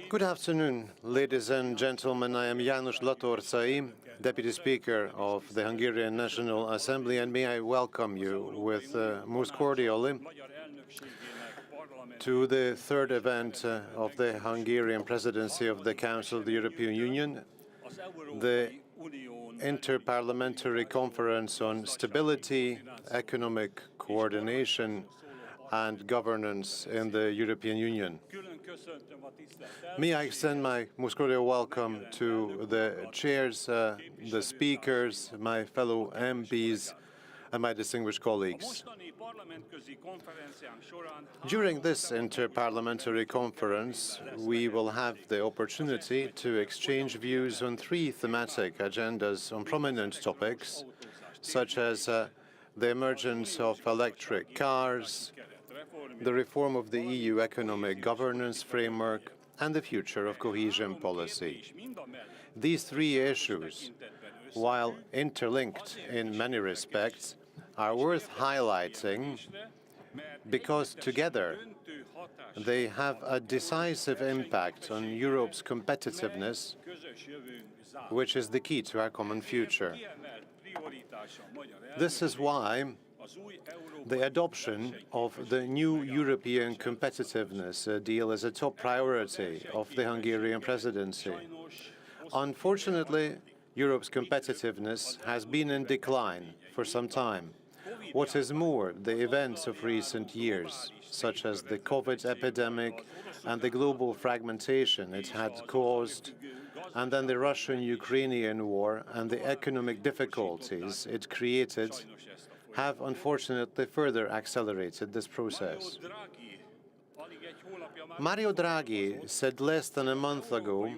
Good afternoon, ladies and gentlemen. I am János Latorcai, Deputy Speaker of the Hungarian National Assembly, and may I welcome you most cordially to the third event of the Hungarian Presidency of the Council of the European Union, the Interparliamentary Conference on Stability, Economic Coordination and Governance in the European Union. May I extend my most cordial welcome to the chairs, the speakers, my fellow MPs, and my distinguished colleagues. During this interparliamentary conference, we will have the opportunity to exchange views on three thematic agendas on prominent topics, such as the emergence of electric cars, the reform of the EU economic governance framework, and the future of cohesion policy. These three issues, while interlinked in many respects, are worth highlighting because together they have a decisive impact on Europe's competitiveness, which is the key to our common future. This is why the adoption of the new European competitiveness deal is a top priority of the Hungarian presidency. Unfortunately, Europe's competitiveness has been in decline for some time. What is more, the events of recent years, such as the COVID epidemic and the global fragmentation it had caused, and then the Russian-Ukrainian war and the economic difficulties it created, have unfortunately further accelerated this process. Mario Draghi said less than a month ago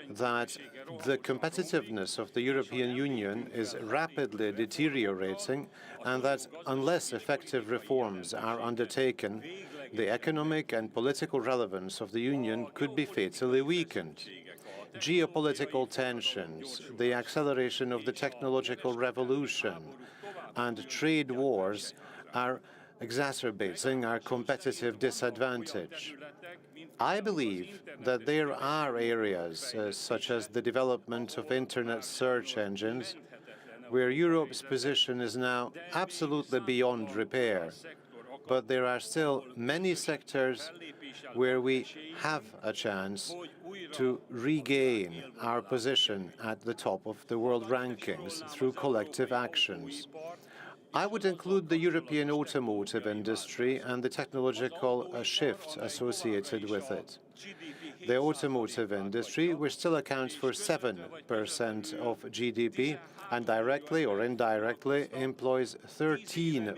that the competitiveness of the European Union is rapidly deteriorating and that unless effective reforms are undertaken, the economic and political relevance of the Union could be fatally weakened. Geopolitical tensions, the acceleration of the technological revolution, and trade wars are exacerbating our competitive disadvantage. I believe that there are areas, such as the development of internet search engines, where Europe's position is now absolutely beyond repair. But there are still many sectors where we have a chance to regain our position at the top of the world rankings through collective actions. I would include the European automotive industry and the technological shift associated with it. The automotive industry, which still accounts for 7% of GDP and directly or indirectly employs 13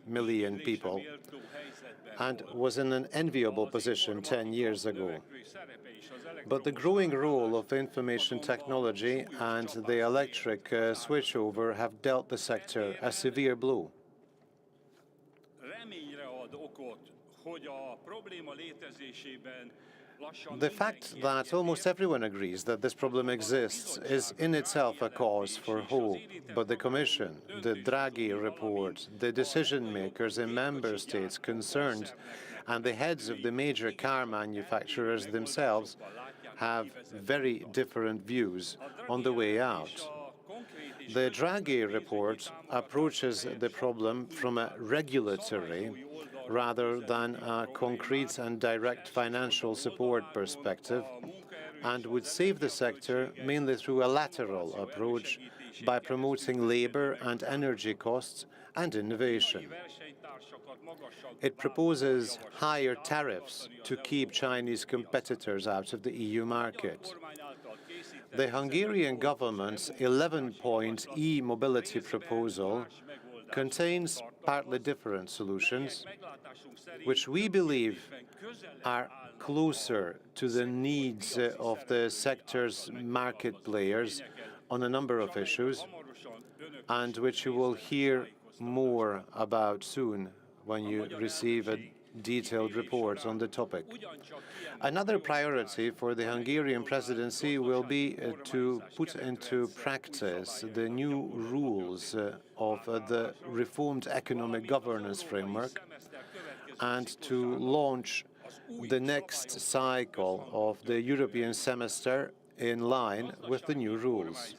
million people and was in an enviable position 10 years ago. But the growing role of information technology and the electric switchover have dealt the sector a severe blow. The fact that almost everyone agrees that this problem exists is in itself a cause for hope, but the Commission, the Draghi report, the decision-makers in member states concerned, and the heads of the major car manufacturers themselves have very different views on the way out. The Draghi report approaches the problem from a regulatory rather than a concrete and direct financial support perspective and would save the sector mainly through a lateral approach by promoting labor and energy costs and innovation. It proposes higher tariffs to keep Chinese competitors out of the EU market. The Hungarian government's 11-point e-mobility proposal contains partly different solutions, which we believe are closer to the needs of the sector's market players on a number of issues, and which you will hear more about soon when you receive a detailed report on the topic. Another priority for the Hungarian presidency will be to put into practice the new rules of the reformed economic governance framework and to launch the next cycle of the European semester in line with the new rules.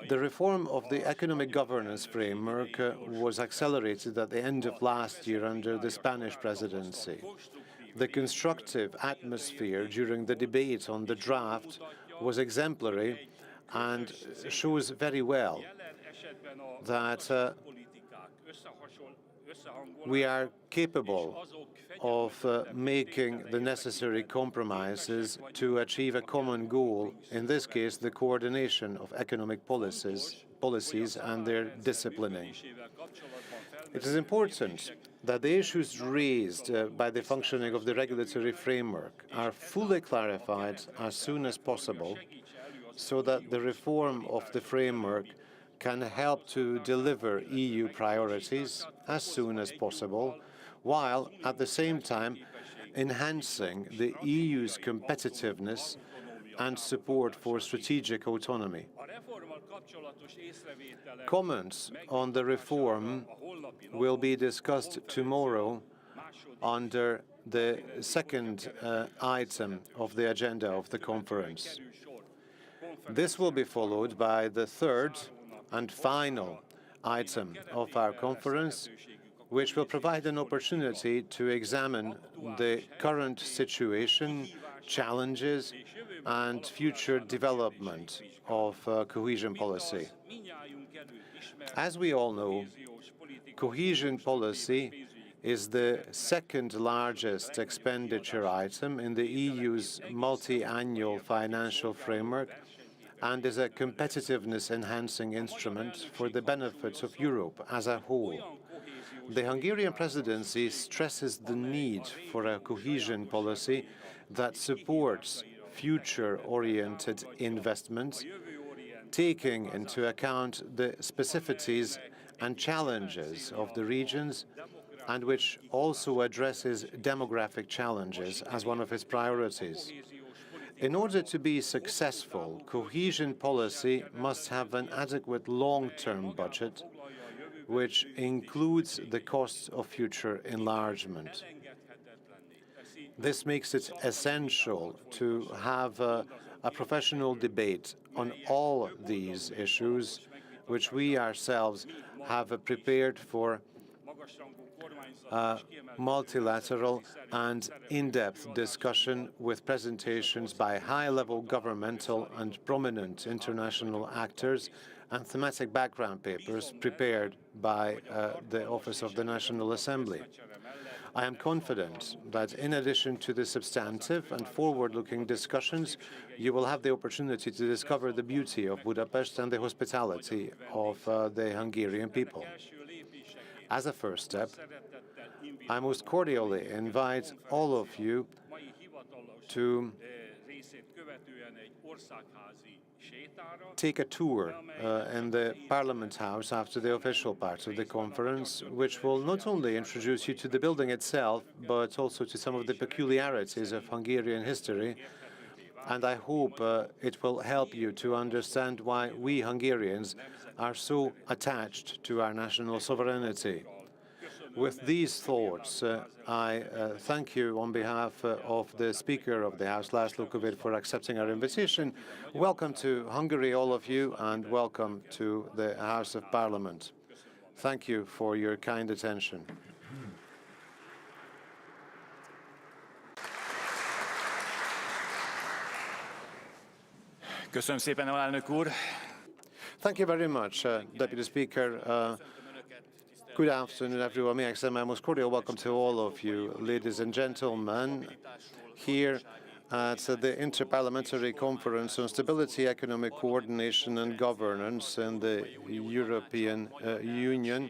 The reform of the economic governance framework was accelerated at the end of last year under the Spanish presidency. The constructive atmosphere during the debate on the draft was exemplary and shows very well that we are capable of making the necessary compromises to achieve a common goal, in this case, the coordination of economic policies and their disciplining. It is important that the issues raised by the functioning of the regulatory framework are fully clarified as soon as possible, so that the reform of the framework can help to deliver EU priorities as soon as possible, while at the same time enhancing the EU's competitiveness and support for strategic autonomy. Comments on the reform will be discussed tomorrow under the second item of the agenda of the conference. This will be followed by the third and final item of our conference, which will provide an opportunity to examine the current situation, challenges, and future development of cohesion policy. As we all know, cohesion policy is the second largest expenditure item in the EU's multi-annual financial framework and is a competitiveness-enhancing instrument for the benefit of Europe as a whole. The Hungarian presidency stresses the need for a cohesion policy that supports future-oriented investments, taking into account the specificities and challenges of the regions, and which also addresses demographic challenges as one of its priorities. In order to be successful, cohesion policy must have an adequate long-term budget, which includes the costs of future enlargement. This makes it essential to have a professional debate on all these issues, which we ourselves have prepared for multilateral and in-depth discussion with presentations by high-level governmental and prominent international actors and thematic background papers prepared by the Office of the National Assembly. I am confident that in addition to the substantive and forward-looking discussions, you will have the opportunity to discover the beauty of Budapest and the hospitality of the Hungarian people. As a first step, I most cordially invite all of you to take a tour in the Parliament House after the official part of the conference, which will not only introduce you to the building itself, but also to some of the peculiarities of Hungarian history. And I hope it will help you to understand why we Hungarians are so attached to our national sovereignty. With these thoughts, I thank you on behalf of the Speaker of the House, László Kövér, for accepting our invitation. Welcome to Hungary, all of you, and welcome to the House of Parliament. Thank you for your kind attention. Köszönöm szépen, alelnök úr. Thank you very much, Deputy Speaker. Good afternoon, everyone. May I extend my most cordial welcome to all of you, ladies and gentlemen, here at the Interparliamentary Conference on Stability, Economic Coordination and Governance in the European Union,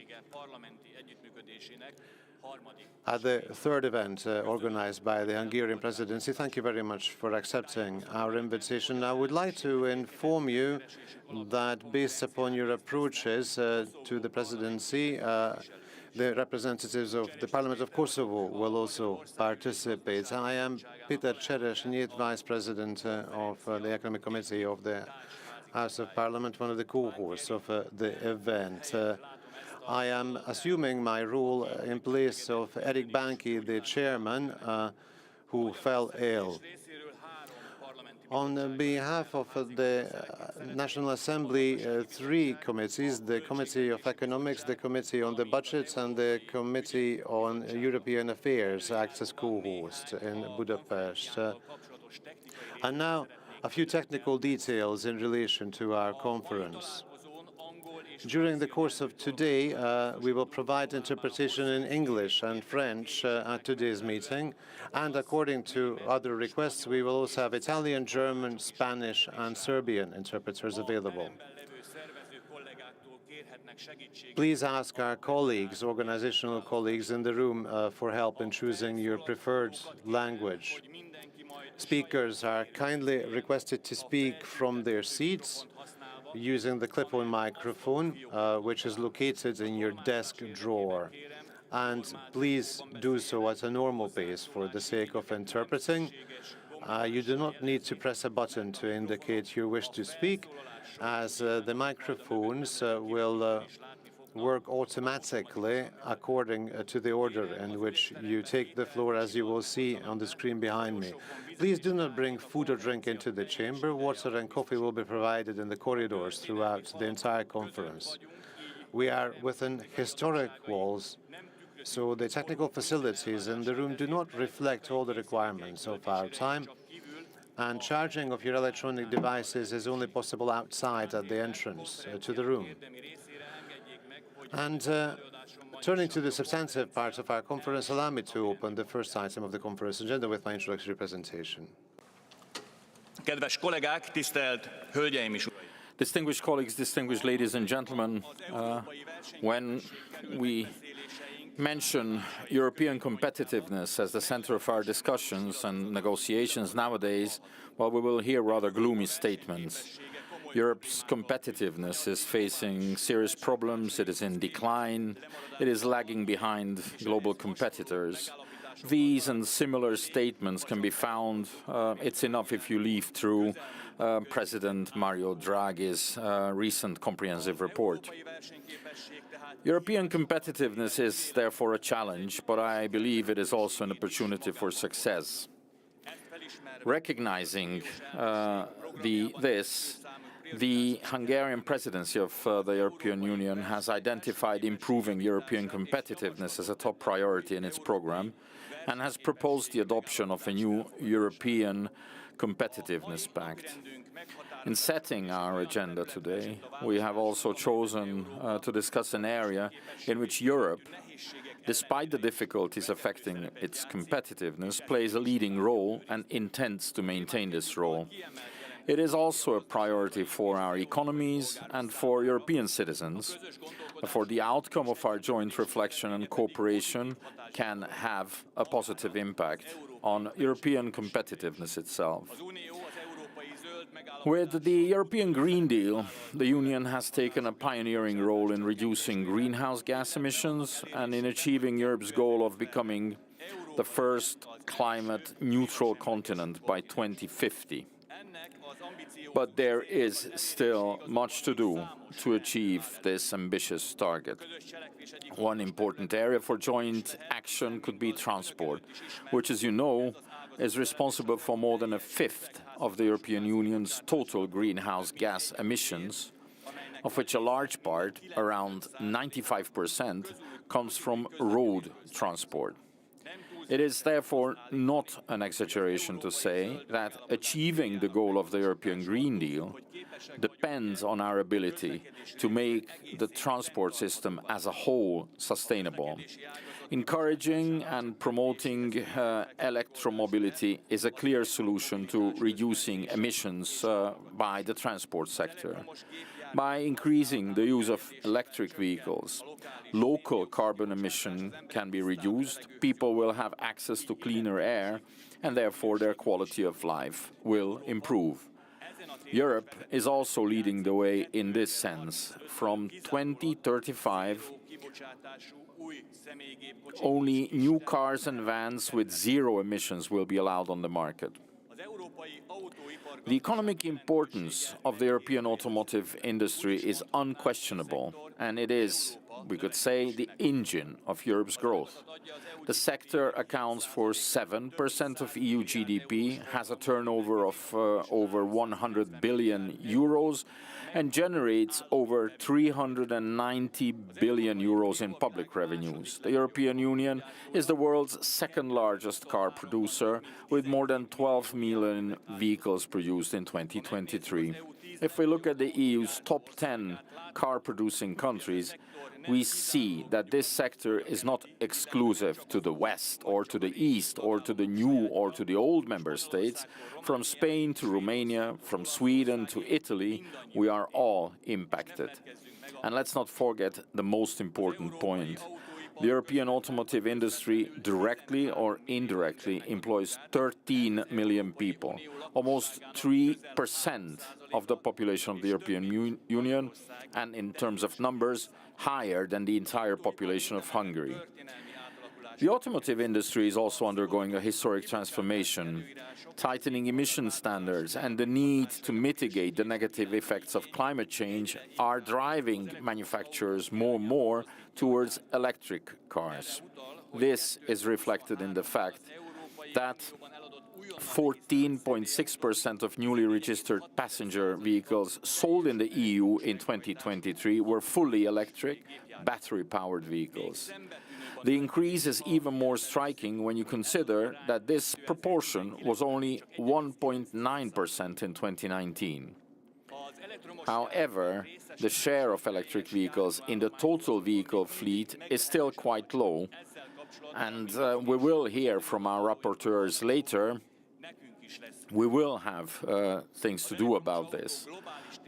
at the third event organized by the Hungarian Presidency. Thank you very much for accepting our invitation. I would like to inform you that based upon your approaches to the Presidency, the representatives of the Parliament of Kosovo will also participate. I am Peter Cseresnyit, Vice President of the Economic Committee of the House of Parliament, one of the co-hosts of the event. I am assuming my role in place of Eric Banki, the chairman, who fell ill. On behalf of the National Assembly, three committees, the Committee of Economics, the Committee on the Budget, and the Committee on European Affairs, act as co-host in Budapest. And now, a few technical details in relation to our conference. During the course of today, we will provide interpretation in English and French at today's meeting, and according to other requests, we will also have Italian, German, Spanish, and Serbian interpreters available. Please ask our colleagues, organizational colleagues in the room, for help in choosing your preferred language. Speakers are kindly requested to speak from their seats using the clip-on microphone, which is located in your desk drawer. And please do so at a normal pace for the sake of interpreting. You do not need to press a button to indicate your wish to speak, as the microphones will work automatically according to the order in which you take the floor, as you will see on the screen behind me. Please do not bring food or drink into the chamber. Water and coffee will be provided in the corridors throughout the entire conference. We are within historic walls, so the technical facilities in the room do not reflect all the requirements of our time, and charging of your electronic devices is only possible outside at the entrance to the room. And turning to the substantive part of our conference, allow me to open the first item of the conference agenda with my introductory presentation. Kedves kollégák, tisztelt hölgyeim és uraim! Distinguished colleagues, distinguished ladies and gentlemen, when we mention European competitiveness as the center of our discussions and negotiations nowadays, well, we will hear rather gloomy statements. Europe's competitiveness is facing serious problems, it is in decline, it is lagging behind global competitors. These and similar statements can be found, it's enough if you leaf through President Mario Draghi's recent comprehensive report. European competitiveness is therefore a challenge, but I believe it is also an opportunity for success. Recognizing this, the Hungarian presidency of the European Union has identified improving European competitiveness as a top priority in its program and has proposed the adoption of a new European Competitiveness Pact. In setting our agenda today, we have also chosen to discuss an area in which Europe, despite the difficulties affecting its competitiveness, plays a leading role and intends to maintain this role. It is also a priority for our economies and for European citizens, for the outcome of our joint reflection and cooperation can have a positive impact on European competitiveness itself. With the European Green Deal, the Union has taken a pioneering role in reducing greenhouse gas emissions and in achieving Europe's goal of becoming the first climate-neutral continent by 2050. But there is still much to do to achieve this ambitious target. One important area for joint action could be transport, which, as you know, is responsible for more than a fifth of the European Union's total greenhouse gas emissions, of which a large part, around 95%, comes from road transport. It is therefore not an exaggeration to say that achieving the goal of the European Green Deal depends on our ability to make the transport system as a whole sustainable. Encouraging and promoting electromobility is a clear solution to reducing emissions by the transport sector. By increasing the use of electric vehicles, local carbon emission can be reduced, people will have access to cleaner air, and therefore their quality of life will improve. Europe is also leading the way in this sense. From 2035, only new cars and vans with zero emissions will be allowed on the market. The economic importance of the European automotive industry is unquestionable, and it is we could say, the engine of Europe's growth. The sector accounts for 7% of EU GDP, has a turnover of over 100 billion euros, and generates over 390 billion euros in public revenues. The European Union is the world's second largest car producer, with more than 12 million vehicles produced in 2023. If we look at the EU's top 10 car-producing countries, we see that this sector is not exclusive to the West or to the East or to the new or to the old member states. From Spain to Romania, from Sweden to Italy, we are all impacted. And let's not forget the most important point. The European automotive industry, directly or indirectly, employs 13 million people, almost 3% of the population of the European Union, and in terms of numbers, higher than the entire population of Hungary. The automotive industry is also undergoing a historic transformation. Tightening emission standards and the need to mitigate the negative effects of climate change are driving manufacturers more and more towards electric cars. This is reflected in the fact that 14.6% of newly registered passenger vehicles sold in the EU in 2023 were fully electric, battery-powered vehicles. The increase is even more striking when you consider that this proportion was only 1.9% in 2019. However, the share of electric vehicles in the total vehicle fleet is still quite low, and we will hear from our rapporteurs later. We will have things to do about this.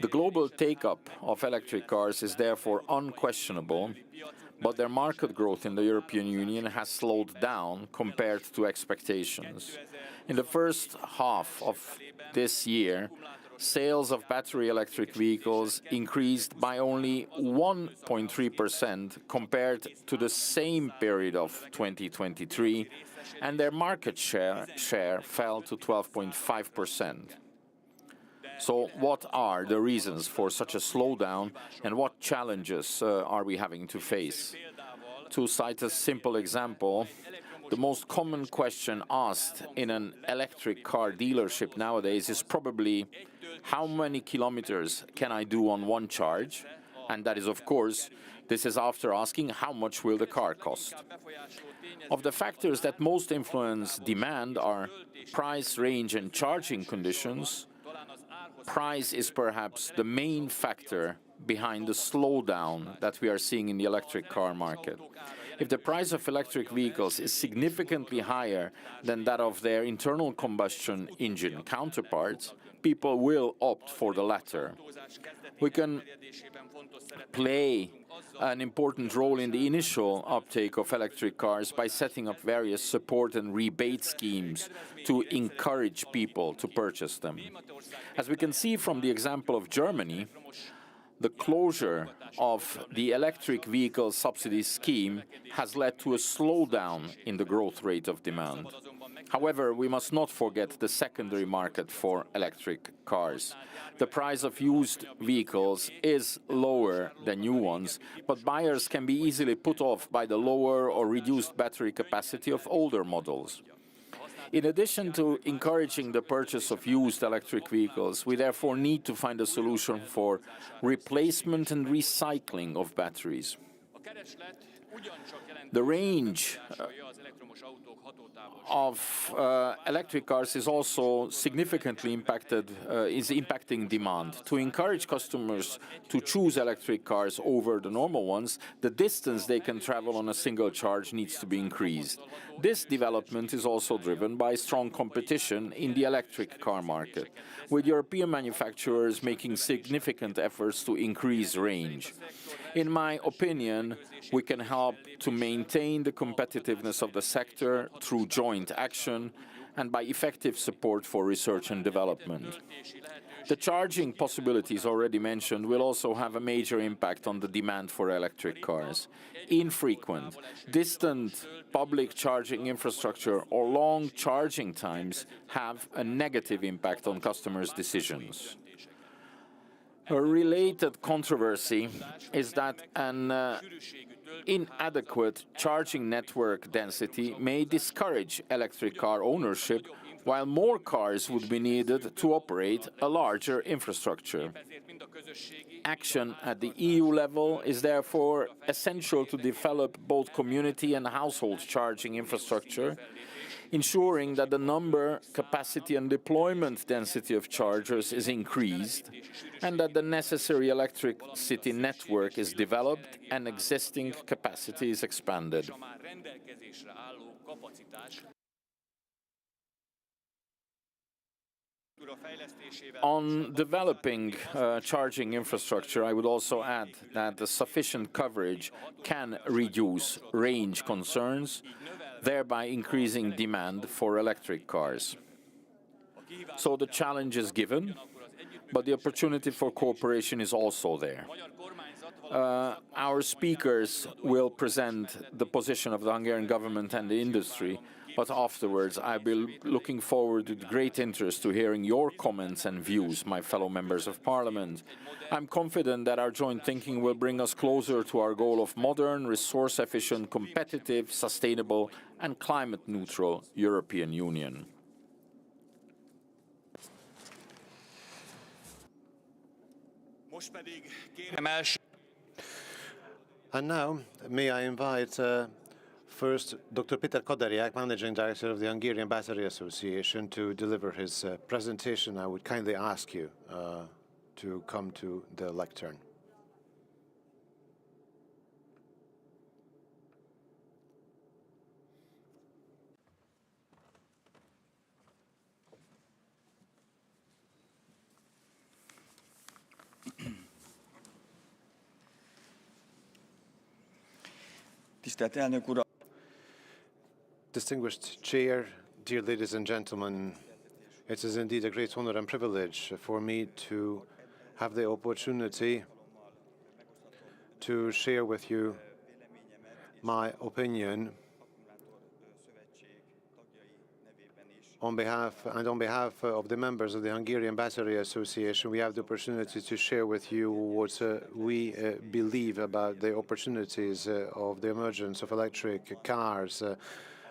The global take-up of electric cars is therefore unquestionable, but their market growth in the European Union has slowed down compared to expectations. In the first half of this year, sales of battery electric vehicles increased by only 1.3% compared to the same period of 2023, and their market share fell to 12.5%. So what are the reasons for such a slowdown, and what challenges are we having to face? To cite a simple example, the most common question asked in an electric car dealership nowadays is probably, how many kilometers can I do on one charge? And that is, of course, this is after asking how much will the car cost. Of the factors that most influence demand are price, range, and charging conditions. Price is perhaps the main factor behind the slowdown that we are seeing in the electric car market. If the price of electric vehicles is significantly higher than that of their internal combustion engine counterparts, people will opt for the latter. We can play an important role in the initial uptake of electric cars by setting up various support and rebate schemes to encourage people to purchase them. As we can see from the example of Germany, the closure of the electric vehicle subsidy scheme has led to a slowdown in the growth rate of demand. However, we must not forget the secondary market for electric cars. The price of used vehicles is lower than new ones, but buyers can be easily put off by the lower or reduced battery capacity of older models. In addition to encouraging the purchase of used electric vehicles, we therefore need to find a solution for replacement and recycling of batteries. The range of electric cars is also significantly impacting demand. To encourage customers to choose electric cars over the normal ones, the distance they can travel on a single charge needs to be increased. This development is also driven by strong competition in the electric car market, with European manufacturers making significant efforts to increase range. In my opinion, we can help to maintain the competitiveness of the sector through joint action and by effective support for research and development. The charging possibilities already mentioned will also have a major impact on the demand for electric cars. Infrequent, distant public charging infrastructure or long charging times have a negative impact on customers' decisions. A related controversy is that an inadequate charging network density may discourage electric car ownership, while more cars would be needed to operate a larger infrastructure. Action at the EU level is therefore essential to develop both community and household charging infrastructure, ensuring that the number, capacity and deployment density of chargers is increased, and that the necessary electricity network is developed and existing capacity is expanded. On developing charging infrastructure, I would also add that the sufficient coverage can reduce range concerns, thereby increasing demand for electric cars. So the challenge is given, but the opportunity for cooperation is also there. Our speakers will present the position of the Hungarian government and the industry, but afterwards I'll be looking forward with great interest to hearing your comments and views, my fellow members of parliament. I'm confident that our joint thinking will bring us closer to our goal of modern, resource-efficient, competitive, sustainable and climate-neutral European Union. And now, may I invite first Dr. Peter Koderiak, Managing Director of the Hungarian Battery Association, to deliver his presentation. I would kindly ask you to come to the lectern. Distinguished Chair, dear ladies and gentlemen, it is indeed a great honor and privilege for me to have the opportunity to share with you my opinion on behalf of the members of the Hungarian Battery Association. We have the opportunity to share with you what we believe about the opportunities of the emergence of electric cars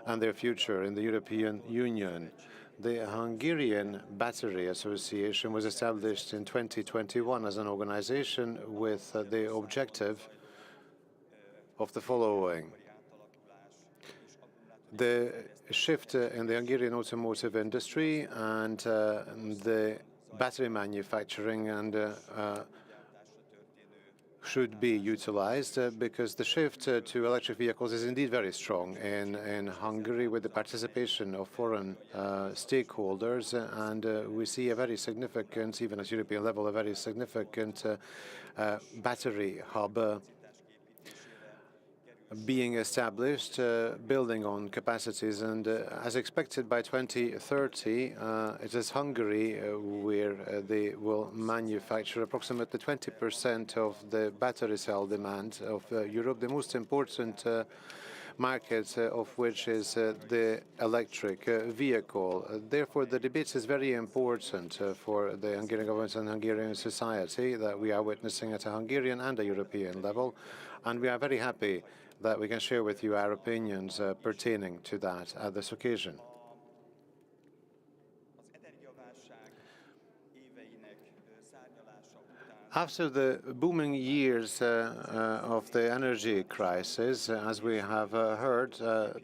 and their future in the European Union. The Hungarian Battery Association was established in 2021 as an organization with the objective of the following: the shift in the Hungarian automotive industry and the battery manufacturing should be utilized because the shift to electric vehicles is indeed very strong in Hungary, with the participation of foreign stakeholders, and we see a very significant, even at European level, a very significant battery hub being established, building on capacities, and as expected by 2030, it is Hungary where they will manufacture approximately 20% of the battery cell demand of Europe, the most important market of which is the electric vehicle. Therefore, the debate is very important for the Hungarian government and Hungarian society that we are witnessing at a Hungarian and a European level, and we are very happy that we can share with you our opinions pertaining to that at this occasion. After the booming years of the energy crisis, as we have heard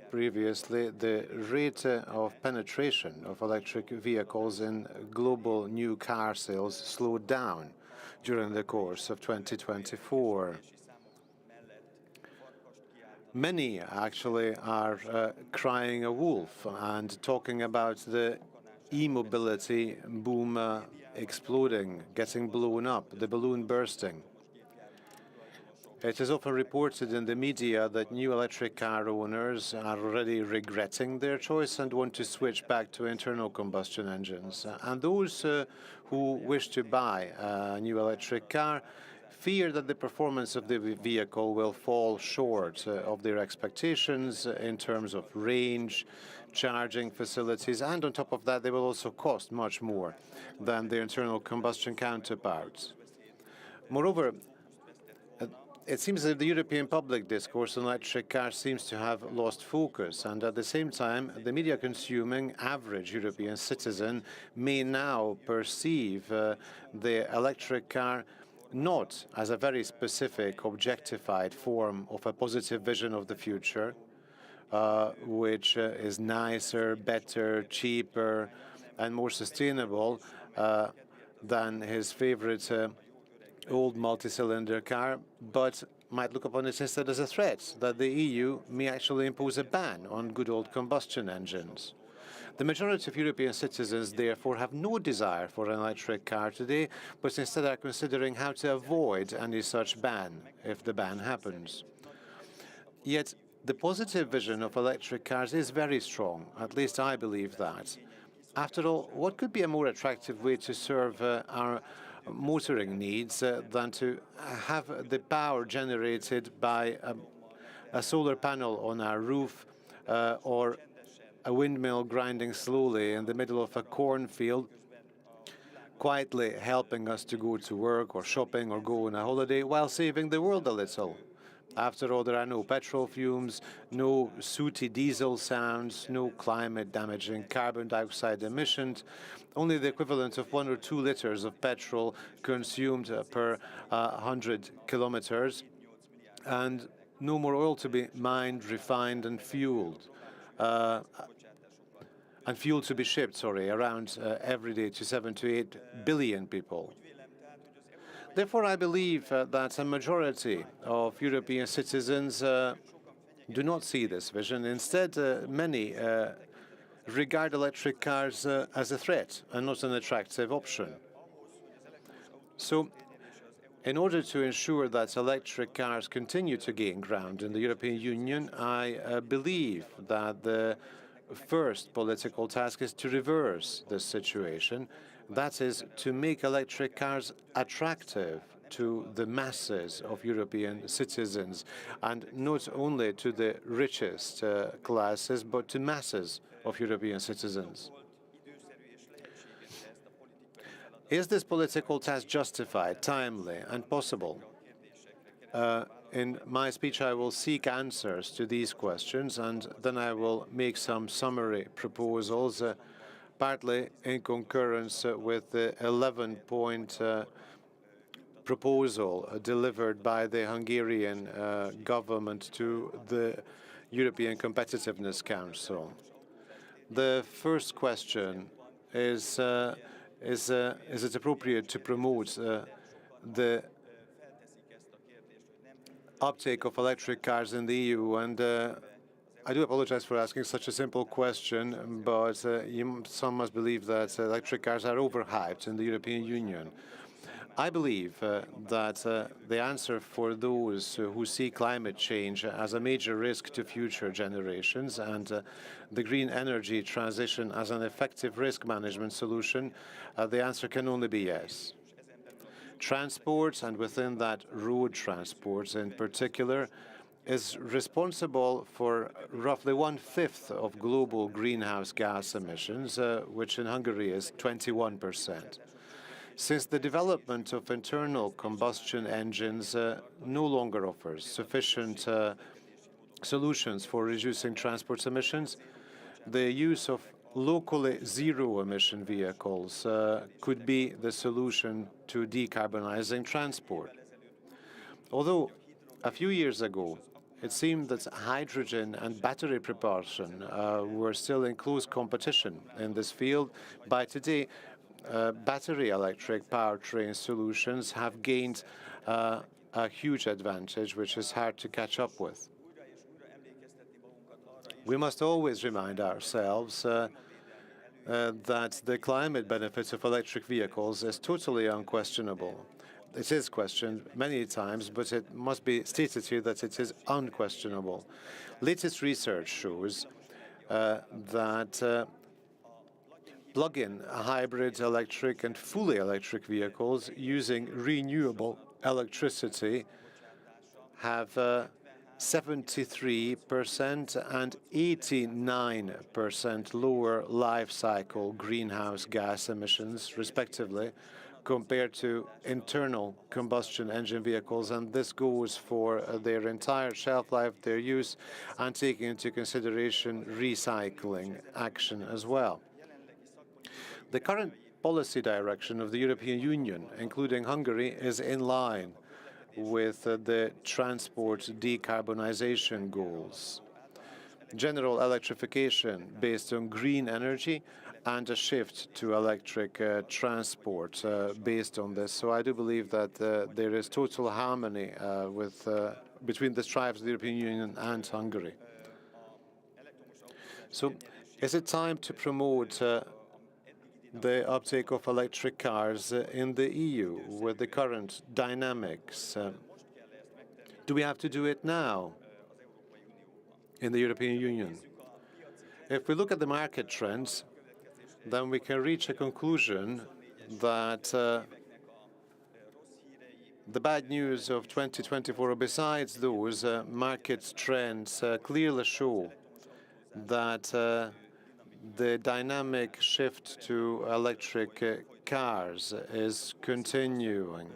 previously, the rate of penetration of electric vehicles in global new car sales slowed down during the course of 2024. Many actually are crying a wolf and talking about the e-mobility boom exploding, getting blown up, the balloon bursting. It is often reported in the media that new electric car owners are already regretting their choice and want to switch back to internal combustion engines. And those who wish to buy a new electric car fear that the performance of the vehicle will fall short of their expectations in terms of range, charging facilities, and on top of that, they will also cost much more than their internal combustion counterparts. Moreover, it seems that the European public discourse on electric cars seems to have lost focus, and at the same time, the media-consuming average European citizen may now perceive the electric car not as a very specific, objectified form of a positive vision of the future, which is nicer, better, cheaper, and more sustainable than his favorite old multi-cylinder car, but might look upon it instead as a threat that the EU may actually impose a ban on good old combustion engines. The majority of European citizens, therefore, have no desire for an electric car today, but instead are considering how to avoid any such ban, if the ban happens. Yet, the positive vision of electric cars is very strong, at least I believe that. After all, what could be a more attractive way to serve our motoring needs than to have the power generated by a solar panel on our roof or a windmill grinding slowly in the middle of a cornfield, quietly helping us to go to work or shopping or go on a holiday while saving the world a little. After all, there are no petrol fumes, no sooty diesel sounds, no climate-damaging carbon dioxide emissions, only the equivalent of 1 or 2 liters of petrol consumed per 100 kilometers, and no more oil to be mined, refined, and fueled. And fuel to be shipped, around every day to 7 to 8 billion people. Therefore, I believe that a majority of European citizens do not see this vision. Instead, many regard electric cars as a threat and not an attractive option. So, in order to ensure that electric cars continue to gain ground in the European Union, I believe that the first political task is to reverse this situation. That is, to make electric cars attractive to the masses of European citizens, and not only to the richest classes, but to masses of European citizens. Is this political task justified, timely, and possible? In my speech, I will seek answers to these questions, and then I will make some summary proposals, partly in concurrence with the 11-point proposal delivered by the Hungarian government to the European Competitiveness Council. The first question is it appropriate to promote the uptake of electric cars in the EU? And I do apologize for asking such a simple question, but some must believe that electric cars are overhyped in the European Union. I believe that the answer for those who see climate change as a major risk to future generations and the green energy transition as an effective risk management solution, the answer can only be yes. Transport, and within that road transport in particular, is responsible for roughly 1/5 of global greenhouse gas emissions, which in Hungary is 21%. Since the development of internal combustion engines no longer offers sufficient solutions for reducing transport emissions, the use of locally zero-emission vehicles could be the solution to decarbonizing transport. Although a few years ago, it seemed that hydrogen and battery propulsion were still in close competition in this field, by today, battery electric powertrain solutions have gained a huge advantage, which is hard to catch up with. We must always remind ourselves that the climate benefits of electric vehicles is totally unquestionable. It is questioned many times, but it must be stated here that it is unquestionable. Latest research shows that plug-in hybrid electric and fully electric vehicles using renewable electricity have 73% and 89% lower life cycle greenhouse gas emissions, respectively, compared to internal combustion engine vehicles, and this goes for their entire shelf life, their use, and taking into consideration recycling action as well. The current policy direction of the European Union, including Hungary, is in line with the transport decarbonization goals. General electrification based on green energy and a shift to electric transport based on this. So I do believe that there is total harmony between the strives of the European Union and Hungary. So is it time to promote the uptake of electric cars in the EU with the current dynamics? Do we have to do it now in the European Union? If we look at the market trends, then we can reach a conclusion that the bad news of 2024, besides those market trends, clearly show that the dynamic shift to electric cars is continuing.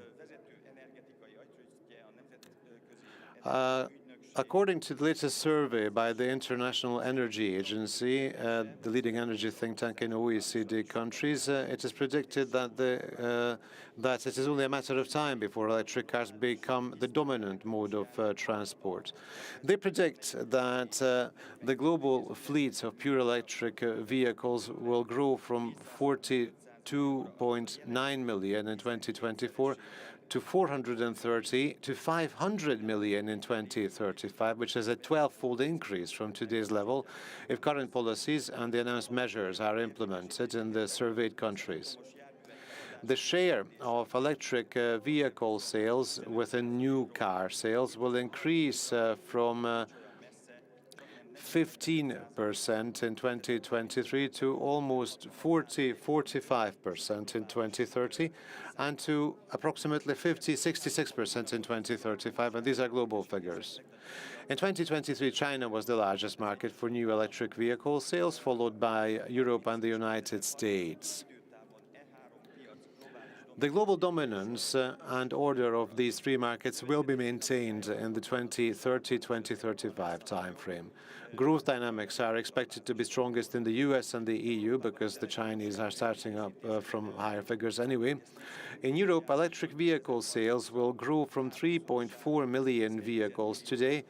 According to the latest survey by the International Energy Agency, the leading energy think tank in OECD countries, it is predicted that that it is only a matter of time before electric cars become the dominant mode of transport. They predict that the global fleet of pure electric vehicles will grow from 42.9 million in 2024 to 430 to 500 million in 2035, which is a 12-fold increase from today's level if current policies and the announced measures are implemented in the surveyed countries. The share of electric vehicle sales within new car sales will increase from 15% in 2023 to almost 45% in 2030, and to approximately 66% in 2035, and these are global figures. In 2023, China was the largest market for new electric vehicle sales, followed by Europe and the United States. The global dominance and order of these three markets will be maintained in the 2030-2035 timeframe. Growth dynamics are expected to be strongest in the US and the EU because the Chinese are starting up from higher figures anyway. In Europe, electric vehicle sales will grow from 3.4 million vehicles today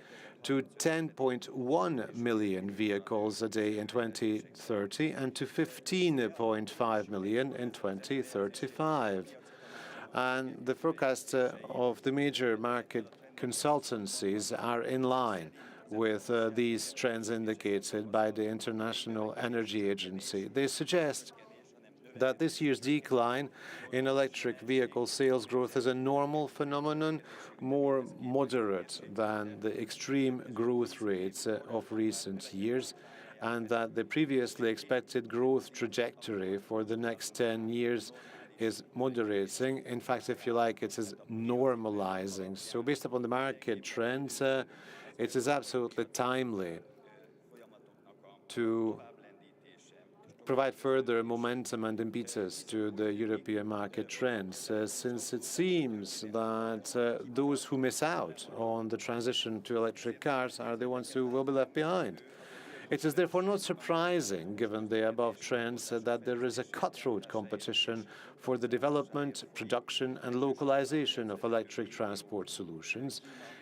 to 10.1 million vehicles a day in 2030 and to 15.5 million in 2035. And the forecasts of the major market consultancies are in line with these trends indicated by the International Energy Agency. They suggest that this year's decline in electric vehicle sales growth is a normal phenomenon, more moderate than the extreme growth rates of recent years, and that the previously expected growth trajectory for the next 10 years is moderating. In fact, if you like, it is normalizing. So based upon the market trends, it is absolutely timely to provide further momentum and impetus to the European market trends, since it seems that those who miss out on the transition to electric cars are the ones who will be left behind. It is therefore not surprising, given the above trends, that there is a cutthroat competition for the development, production, and localization of electric transport solutions,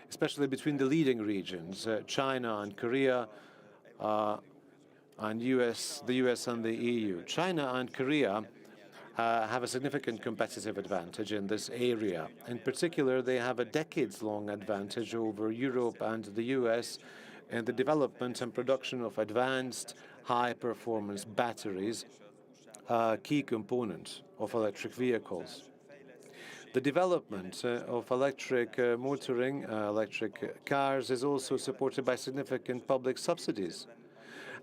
especially between the leading regions, China and Korea, and the US and the EU. China and Korea have a significant competitive advantage in this area. In particular, they have a decades-long advantage over Europe and the US in the development and production of advanced high-performance batteries, a key component of electric vehicles. The development of electric motoring, electric cars, is also supported by significant public subsidies.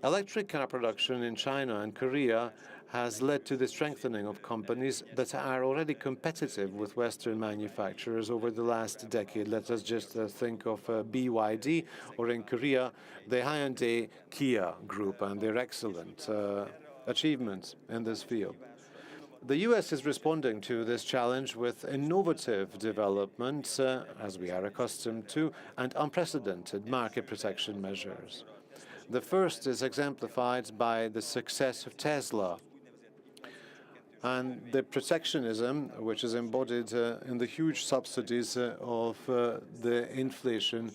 Electric car production in China and Korea has led to the strengthening of companies that are already competitive with Western manufacturers over the last decade. Let us just think of BYD, or in Korea, the Hyundai Kia Group and their excellent achievements in this field. The US is responding to this challenge with innovative developments, as we are accustomed to, and unprecedented market protection measures. The first is exemplified by the success of Tesla and the protectionism which is embodied in the huge subsidies of the Inflation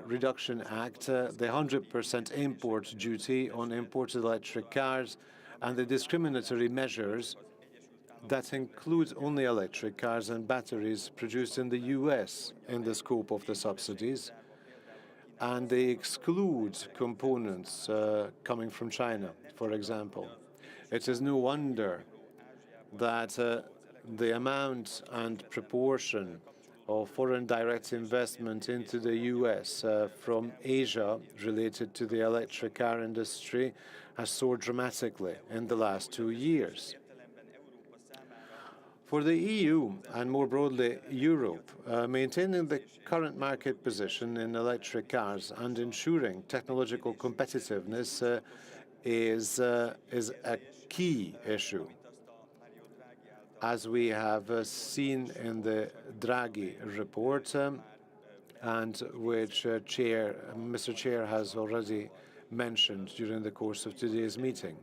Reduction Act, the 100% import duty on imported electric cars, and the discriminatory measures that include only electric cars and batteries produced in the US in the scope of the subsidies, and they exclude components coming from China, for example. It is no wonder that the amount and proportion of foreign direct investment into the US from Asia related to the electric car industry has soared dramatically in the last 2 years. For the EU and more broadly Europe, maintaining the current market position in electric cars and ensuring technological competitiveness is a key issue, as we have seen in the Draghi report, and which Mr. Chair has already mentioned during the course of today's meeting.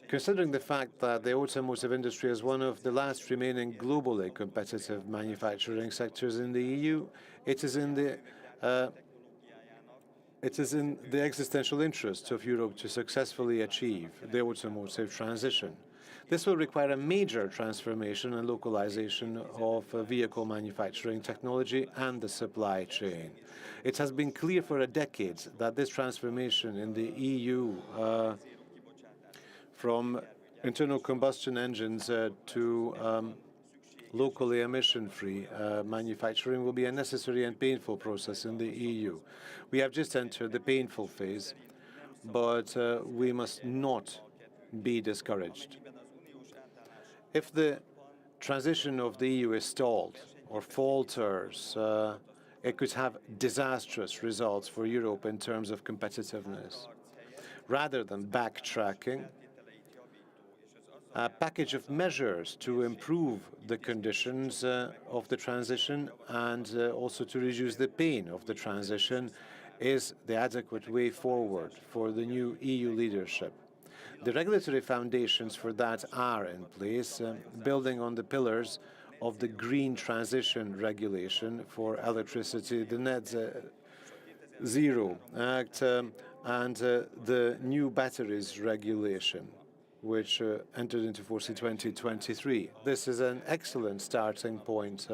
Considering the fact that the automotive industry is one of the last remaining globally competitive manufacturing sectors in the EU, it is in the existential interest of Europe to successfully achieve the automotive transition. This will require a major transformation and localization of vehicle manufacturing technology and the supply chain. It has been clear for a decade that this transformation in the EU from internal combustion engines to locally emission-free manufacturing will be a necessary and painful process in the EU. We have just entered the painful phase, but we must not be discouraged. If the transition of the EU is stalled or falters, it could have disastrous results for Europe in terms of competitiveness. Rather than backtracking, a package of measures to improve the conditions of the transition and also to reduce the pain of the transition is the adequate way forward for the new EU leadership. The regulatory foundations for that are in place, building on the pillars of the Green Transition Regulation for electricity, the Net Zero Act, and the new Batteries Regulation, which entered into force in 2023. This is an excellent starting point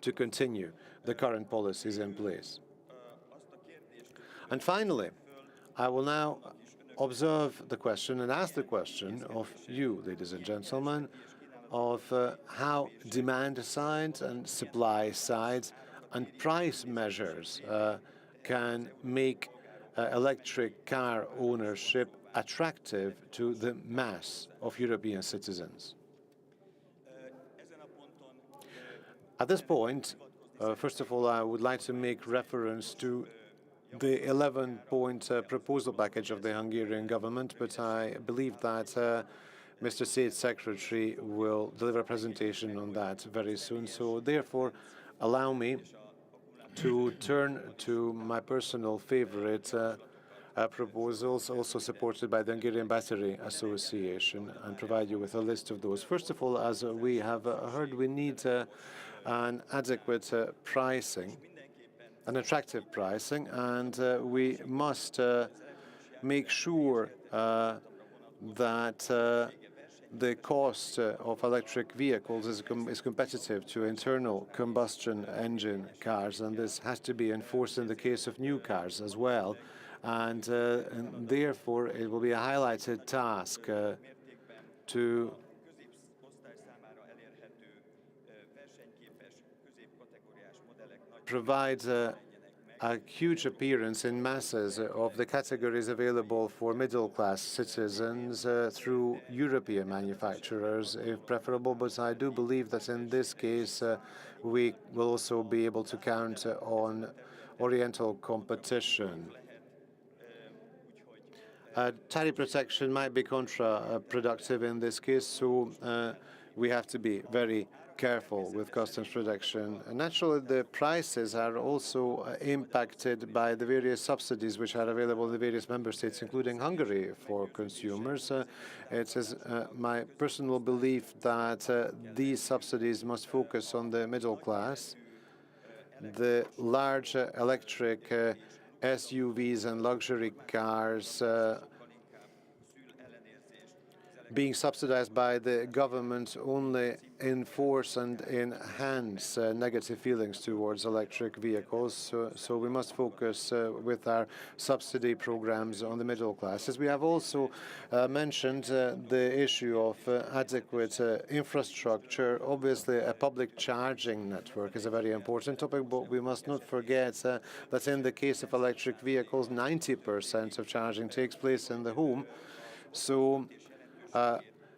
to continue the current policies in place. And finally, I will now observe the question and ask the question of you, ladies and gentlemen, of how demand side and supply side and price measures can make electric car ownership attractive to the mass of European citizens. At this point, first of all, I would like to make reference to the 11-point proposal package of the Hungarian government, but I believe that Mr. State Secretary will deliver a presentation on that very soon. So therefore, allow me to turn to my personal favorite proposals, also supported by the Hungarian Battery Association, and provide you with a list of those. First of all, as we have heard, we need an adequate pricing, an attractive pricing, and we must make sure that the cost of electric vehicles is competitive to internal combustion engine cars, and this has to be enforced in the case of new cars as well. And therefore, it will be a highlighted task to provide a huge appearance in masses of the categories available for middle-class citizens through European manufacturers, if preferable. But I do believe that in this case, we will also be able to count on Oriental competition. Tariff protection might be counterproductive in this case, so we have to be very careful with customs protection. And naturally, the prices are also impacted by the various subsidies which are available in the various member states, including Hungary, for consumers. It is my personal belief that these subsidies must focus on the middle class. The large electric SUVs and luxury cars being subsidized by the government only enforce and enhance negative feelings towards electric vehicles. So we must focus with our subsidy programs on the middle classes. We have also mentioned the issue of adequate infrastructure. Obviously, a public charging network is a very important topic, but we must not forget that in the case of electric vehicles, 90% of charging takes place in the home. So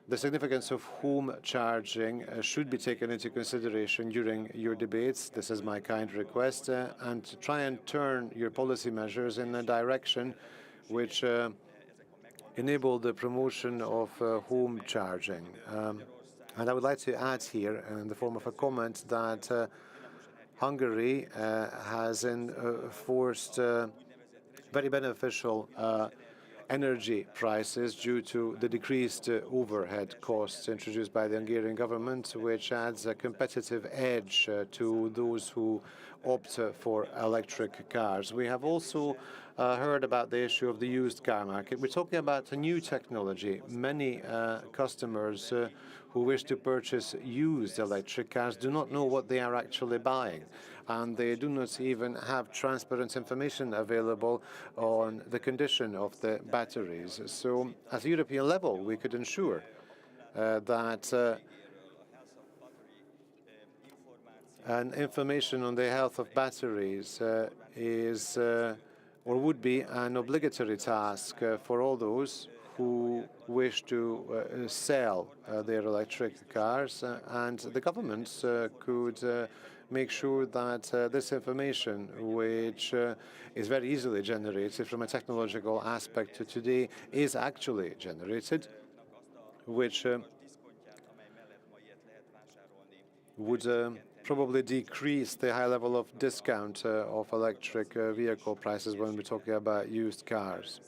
the significance of home charging should be taken into consideration during your debates. This is my kind request, and to try and turn your policy measures in a direction which enable the promotion of home charging. And I would like to add here, in the form of a comment, that Hungary has enforced very beneficial energy prices due to the decreased overhead costs introduced by the Hungarian government, which adds a competitive edge to those who opt for electric cars. We have also heard about the issue of the used car market. We're talking about a new technology. Many customers who wish to purchase used electric cars do not know what they are actually buying, and they do not even have transparent information available on the condition of the batteries. So at a European level, we could ensure that an information on the health of batteries is or would be an obligatory task for all those who wish to sell their electric cars, and the governments could make sure that this information, which is very easily generated from a technological aspect today, is actually generated, which would probably decrease the high level of discount of electric vehicle prices when we're talking about used cars.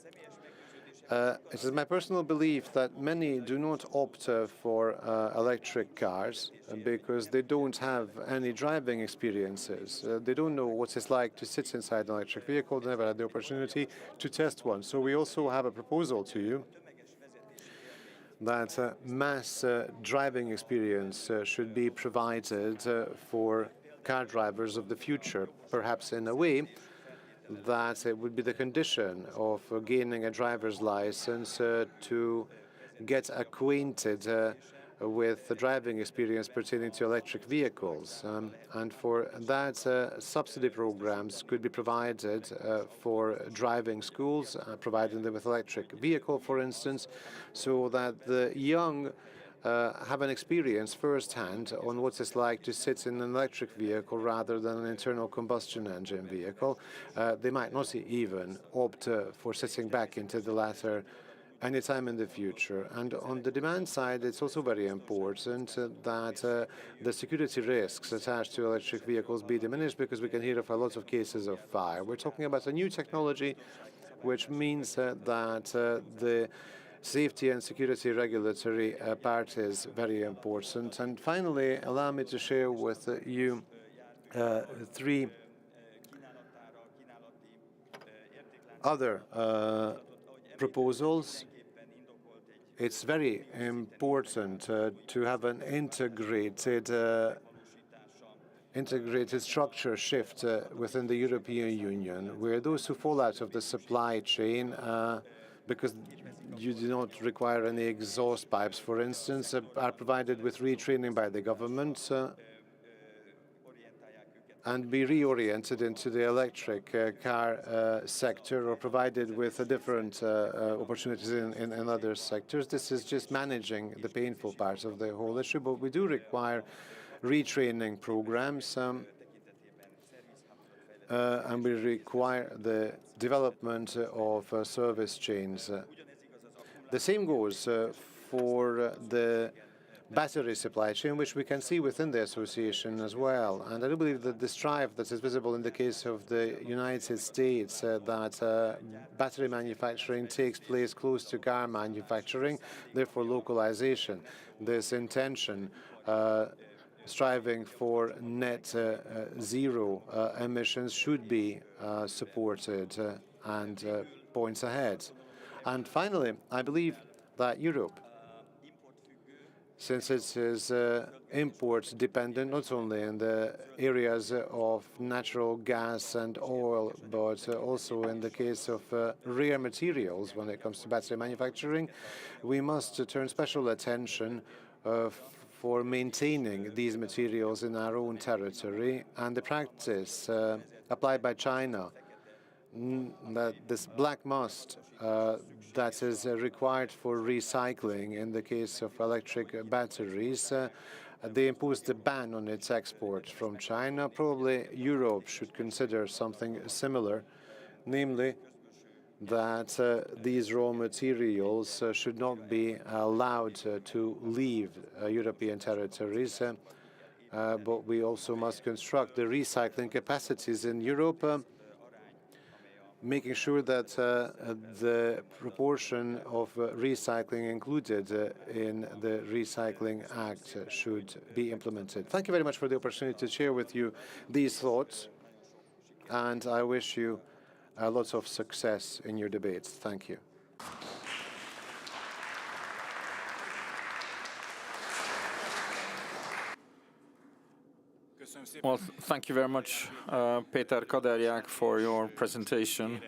It is my personal belief that many do not opt for electric cars because they don't have any driving experiences. They don't know what it's like to sit inside an electric vehicle. They never had the opportunity to test one. So we also have a proposal to you that mass driving experience should be provided for car drivers of the future, perhaps in a way that it would be the condition of gaining a driver's license to get acquainted with the driving experience pertaining to electric vehicles. And for that, subsidy programs could be provided for driving schools, providing them with electric vehicle, for instance, so that the young have an experience firsthand on what it's like to sit in an electric vehicle rather than an internal combustion engine vehicle. They might not even opt for sitting back into the latter anytime in the future. And on the demand side, it's also very important that the security risks attached to electric vehicles be diminished, because we can hear of a lot of cases of fire. We're talking about a new technology, which means that the safety and security regulatory part is very important. And finally, allow me to share with you three other proposals. It's very important to have an integrated structure shift within the European Union, where those who fall out of the supply chain because you do not require any exhaust pipes, for instance, are provided with retraining by the government and be reoriented into the electric car sector, or provided with different opportunities in other sectors. This is just managing the painful parts of the whole issue, but we do require retraining programs and we require the development of service chains. The same goes for the battery supply chain, which we can see within the association as well. And I do believe that the strife that is visible in the case of the United States, that battery manufacturing takes place close to car manufacturing, therefore localization, this intention striving for net zero emissions should be supported and points ahead. And finally, I believe that Europe, since it is import dependent not only in the areas of natural gas and oil, but also in the case of rare materials when it comes to battery manufacturing, we must turn special attention for maintaining these materials in our own territory, and the practice applied by China, that this black must that is required for recycling in the case of electric batteries, they imposed a ban on its export from China. Probably Europe should consider something similar, namely that these raw materials should not be allowed to leave European territories, but we also must construct the recycling capacities in Europe, making sure that the proportion of recycling included in the Recycling Act should be implemented. Thank you very much for the opportunity to share with you these thoughts, and I wish you lots of success in your debates. Thank you. Well, thank you very much, Péter Kaderják, for your presentation.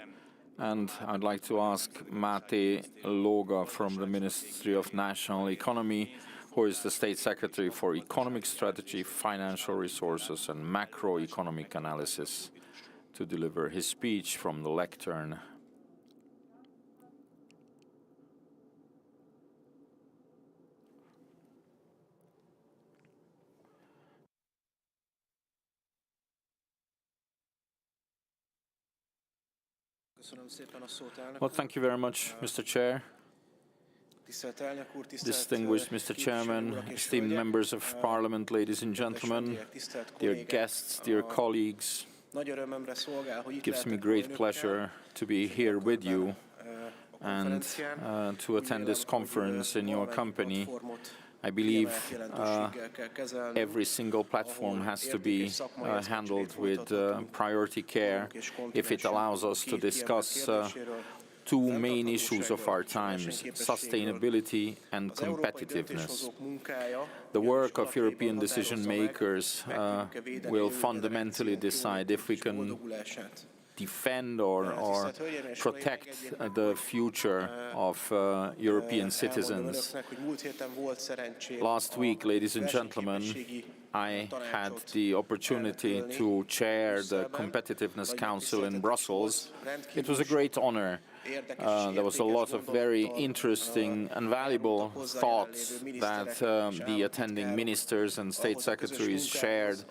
And I'd like to ask Máté Lóga from the Ministry of National Economy, who is the State Secretary for Economic Strategy, Financial Resources and Macroeconomic Analysis, to deliver his speech from the lectern. Well, thank you very much, Mr. Chair. Distinguished Mr. Chairman, esteemed members of Parliament, ladies and gentlemen, dear guests, dear colleagues, it gives me great pleasure to be here with you and to attend this conference in your company. I believe every single platform has to be handled with priority care if it allows us to discuss two main issues of our times: sustainability and competitiveness. The work of European decision makers will fundamentally decide if we can defend or protect the future of European citizens. Last week, ladies and gentlemen, I had the opportunity to chair the Competitiveness Council in Brussels. It was a great honor. There was a lot of very interesting and valuable thoughts that the attending ministers and state secretaries shared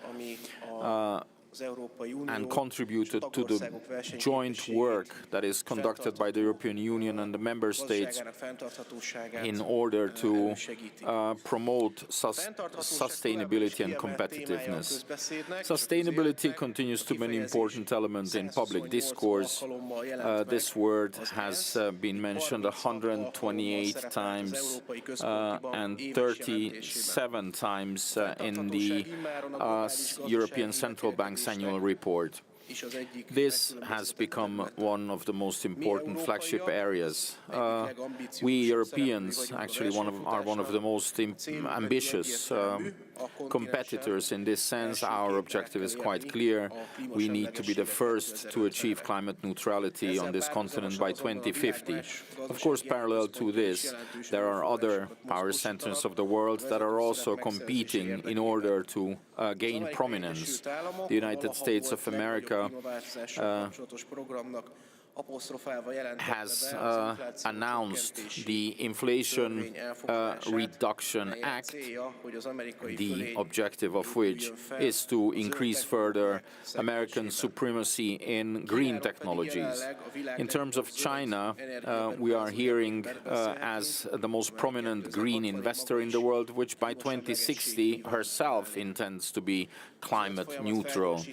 and contributed to the joint work that is conducted by the European Union and the member states in order to promote sustainability and competitiveness. Sustainability continues to be an important element in public discourse. This word has been mentioned 128 times and 37 times in the European Central Bank's annual report. This has become one of the most important flagship areas. We Europeans actually are one of the most ambitious competitors in this sense. Our objective is quite clear. We need to be the first to achieve climate neutrality on this continent by 2050. Of course, parallel to this, there are other power centers of the world that are also competing in order to gain prominence. The United States of America has announced the Inflation Reduction Act, the objective of which is to increase further American supremacy in green technologies. In terms of China, we are hearing as the most prominent green investor in the world, which by 2060 herself intends to be climate neutral.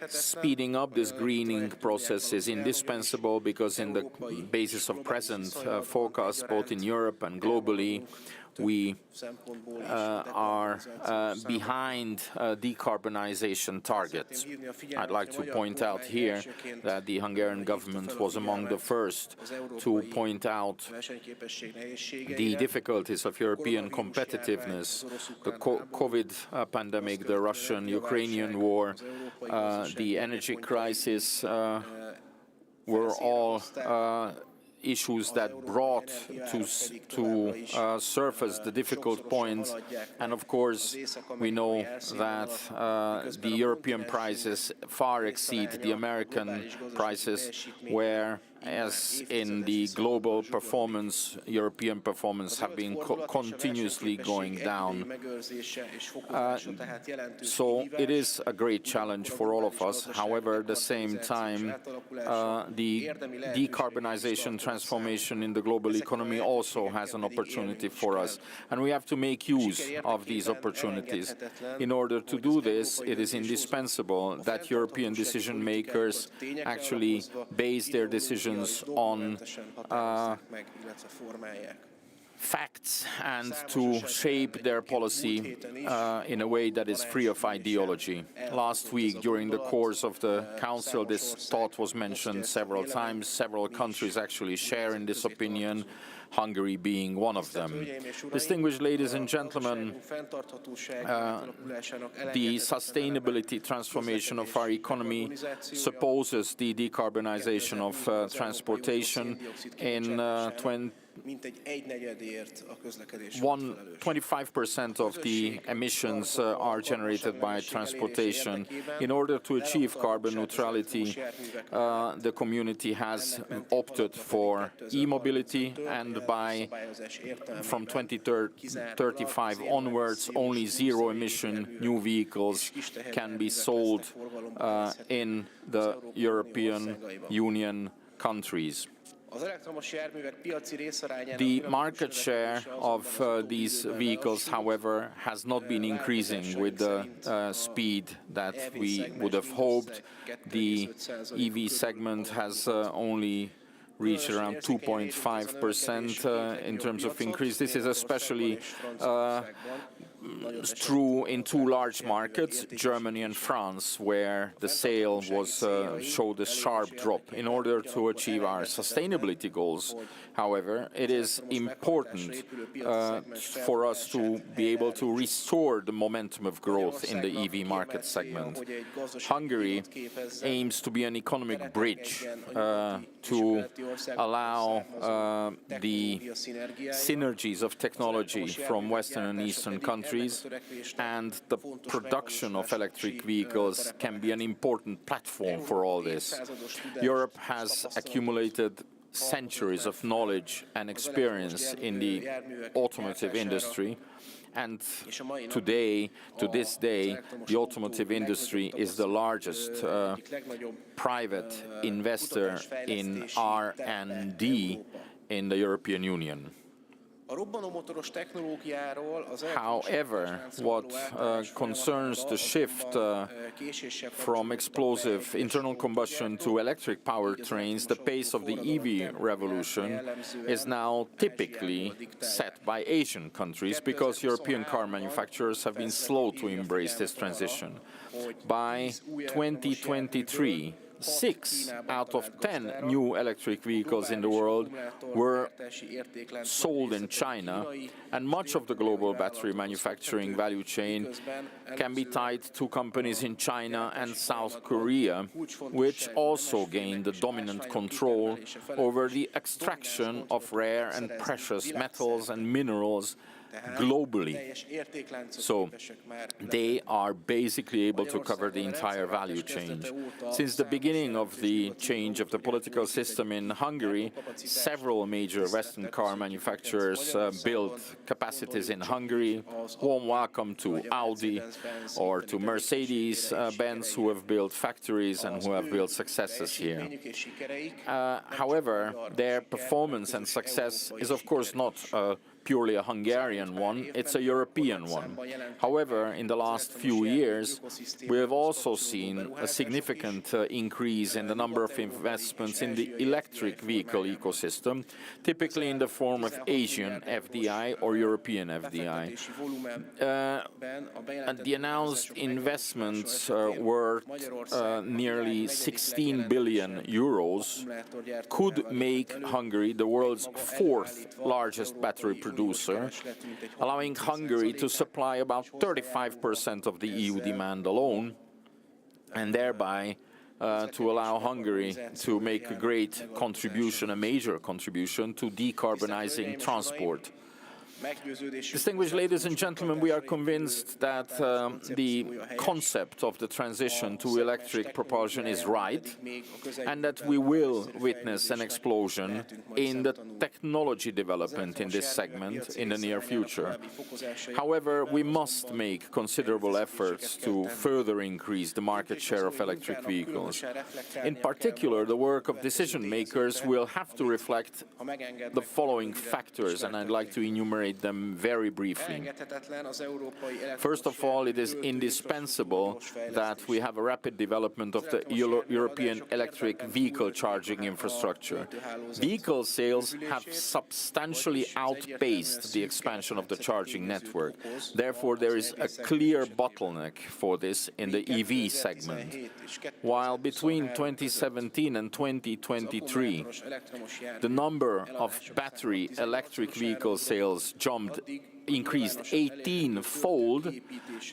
Speeding up this greening process is indispensable because in the basis of present forecasts, both in Europe and globally, we are behind decarbonization targets. I'd like to point out here that the Hungarian government was among the first to point out the difficulties of European competitiveness. The COVID pandemic, the Russian-Ukrainian war, the energy crisis were all issues that brought to surface the difficult points. And of course, we know that the European prices far exceed the American prices, whereas in the global performance, European performance have been continuously going down. So it is a great challenge for all of us. However, at the same time, the decarbonization transformation in the global economy also has an opportunity for us. And we have to make use of these opportunities. In order to do this, it is indispensable that European decision makers actually base their decisions on facts and to shape their policy in a way that is free of ideology. Last week, during the course of the Council, this thought was mentioned several times. Several countries actually share in this opinion, Hungary being one of them. Distinguished ladies and gentlemen, the sustainability transformation of our economy supposes the decarbonization of transportation. In 25% of the emissions are generated by transportation. In order to achieve carbon neutrality, the community has opted for e-mobility, and from 2035 onwards, only zero-emission new vehicles can be sold in the European Union countries. The market share of these vehicles, however, has not been increasing with the speed that we would have hoped. The EV segment has only reached around 2.5% in terms of increase. This is especially true in two large markets, Germany and France, where the sale showed a sharp drop. In order to achieve our sustainability goals, however, it is important for us to be able to restore the momentum of growth in the EV market segment. Hungary aims to be an economic bridge to allow the synergies of technology from Western and Eastern countries, and the production of electric vehicles can be an important platform for all this. Europe has accumulated centuries of knowledge and experience in the automotive industry, and today, to this day, the automotive industry is the largest private investor in R&D in the European Union. However, what concerns the shift from explosive internal combustion to electric powertrains, the pace of the EV revolution is now typically set by Asian countries because European car manufacturers have been slow to embrace this transition. By 2023, 6 out of 10 new electric vehicles in the world were sold in China, and much of the global battery manufacturing value chain can be tied to companies in China and South Korea, which also gained the dominant control over the extraction of rare and precious metals and minerals globally. So they are basically able to cover the entire value chain. Since the beginning of the change of the political system in Hungary, several major Western car manufacturers built capacities in Hungary. Warm welcome to Audi or to Mercedes-Benz, who have built factories and who have built successes here. However, their performance and success is, of course, not purely a Hungarian one, it's a European one. However, in the last few years, we have also seen a significant increase in the number of investments in the electric vehicle ecosystem, typically in the form of Asian FDI or European FDI. And the announced investments worth nearly 16 billion euros could make Hungary the world's fourth largest battery producer, allowing Hungary to supply about 35% of the EU demand alone, and thereby to allow Hungary to make a great contribution, a major contribution to decarbonizing transport. Distinguished ladies and gentlemen, we are convinced that the concept of the transition to electric propulsion is right, and that we will witness an explosion in the technology development in this segment in the near future. However, we must make considerable efforts to further increase the market share of electric vehicles. In particular, the work of decision makers will have to reflect the following factors, and I'd like to enumerate them very briefly. First of all, it is indispensable that we have a rapid development of the European electric vehicle charging infrastructure. Vehicle sales have substantially outpaced the expansion of the charging network. Therefore, there is a clear bottleneck for this in the EV segment. While between 2017 and 2023, the number of battery electric vehicle sales increased 18-fold,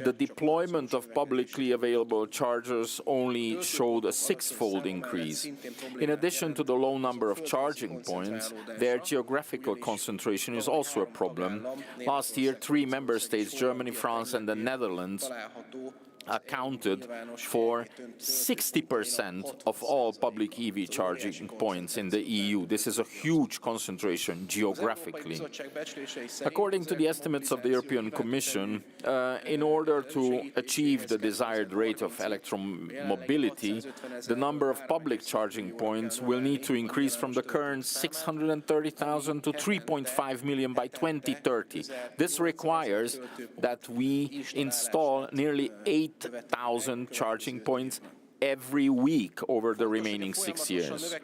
the deployment of publicly available chargers only showed a 6-fold increase. In addition to the low number of charging points, their geographical concentration is also a problem. Last year, 3 member states, Germany, France, and the Netherlands, accounted for 60% of all public EV charging points in the EU. This is a huge concentration geographically. According to the estimates of the European Commission, in order to achieve the desired rate of electromobility, the number of public charging points will need to increase from the current 630,000 to 3.5 million by 2030. This requires that we install nearly 8,000 charging points every week over the remaining 6 years.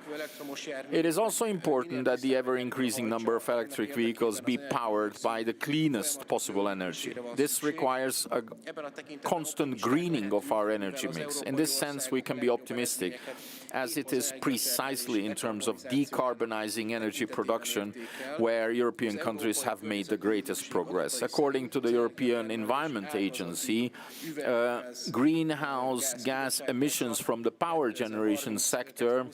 It is also important that the ever-increasing number of electric vehicles be powered by the cleanest possible energy. This requires a constant greening of our energy mix. In this sense, we can be optimistic, as it is precisely in terms of decarbonizing energy production where European countries have made the greatest progress. According to the European Environment Agency, greenhouse gas emissions from the power generation sector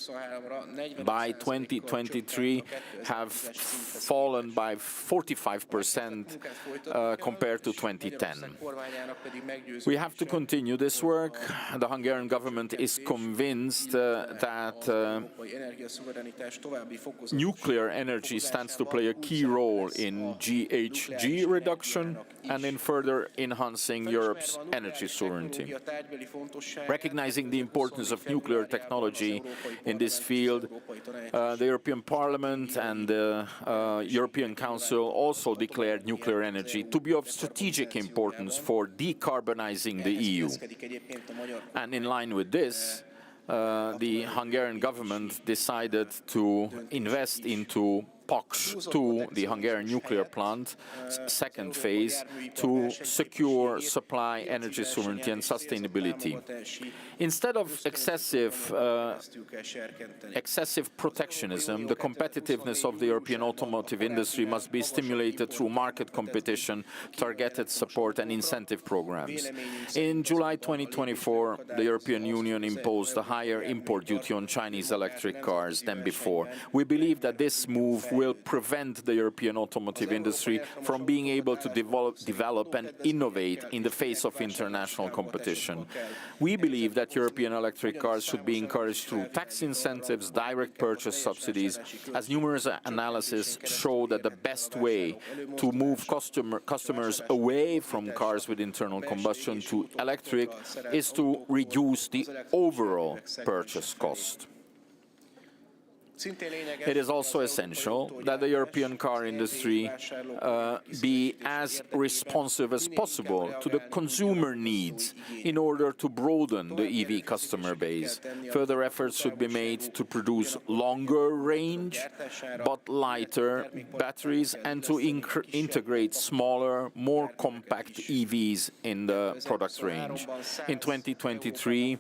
by 2023 have fallen by 45% compared to 2010. We have to continue this work. The Hungarian government is convinced that nuclear energy stands to play a key role in GHG reduction and in further enhancing Europe's energy sovereignty. Recognizing the importance of nuclear technology in this field, the European Parliament and the European Council also declared nuclear energy to be of strategic importance for decarbonizing the EU. And in line with this, the Hungarian government decided to invest into PAX-2, the Hungarian nuclear plant, second phase, to secure supply, energy sovereignty and sustainability. Instead of excessive protectionism, the competitiveness of the European automotive industry must be stimulated through market competition, targeted support and incentive programs. In July 2024, the European Union imposed a higher import duty on Chinese electric cars than before. We believe that this move will will prevent the European automotive industry from being able to develop and innovate in the face of international competition. We believe that European electric cars should be encouraged through tax incentives, direct purchase subsidies, as numerous analyses show that the best way to move customers away from cars with internal combustion to electric is to reduce the overall purchase cost. It is also essential that the European car industry be as responsive as possible to the consumer needs in order to broaden the EV customer base. Further efforts should be made to produce longer range but lighter batteries and to integrate smaller, more compact EVs in the product range. In 2023,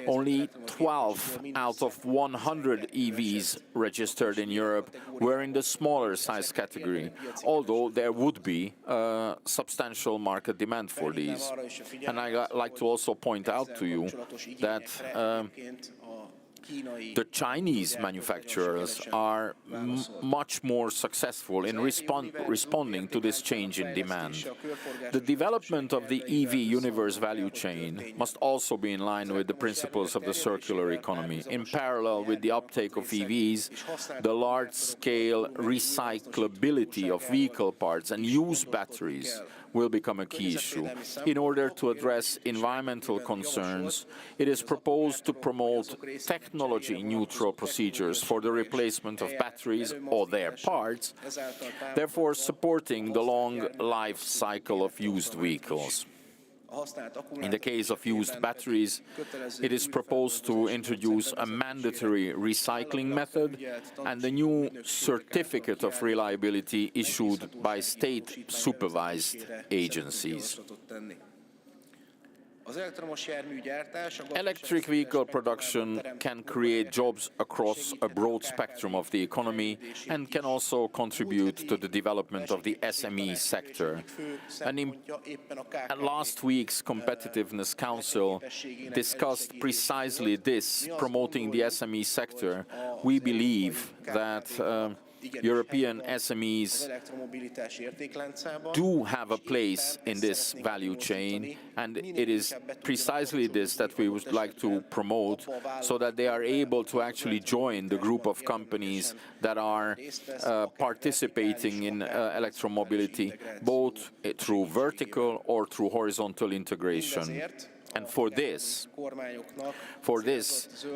only 12 out of 100 EVs registered in Europe were in the smaller size category, although there would be substantial market demand for these. And I'd like to also point out to you that the Chinese manufacturers are much more successful in responding to this change in demand. The development of the EV universe value chain must also be in line with the principles of the circular economy. In parallel with the uptake of EVs, the large-scale recyclability of vehicle parts and used batteries will become a key issue. In order to address environmental concerns, it is proposed to promote technology-neutral procedures for the replacement of batteries or their parts, therefore supporting the long life cycle of used vehicles. In the case of used batteries, it is proposed to introduce a mandatory recycling method and a new certificate of reliability issued by state-supervised agencies. Electric vehicle production can create jobs across a broad spectrum of the economy and can also contribute to the development of the SME sector. At last week's Competitiveness Council discussed precisely this, promoting the SME sector. We believe that European SMEs do have a place in this value chain, and it is precisely this that we would like to promote, so that they are able to actually join the group of companies that are participating in electromobility, both through vertical or through horizontal integration. And for this,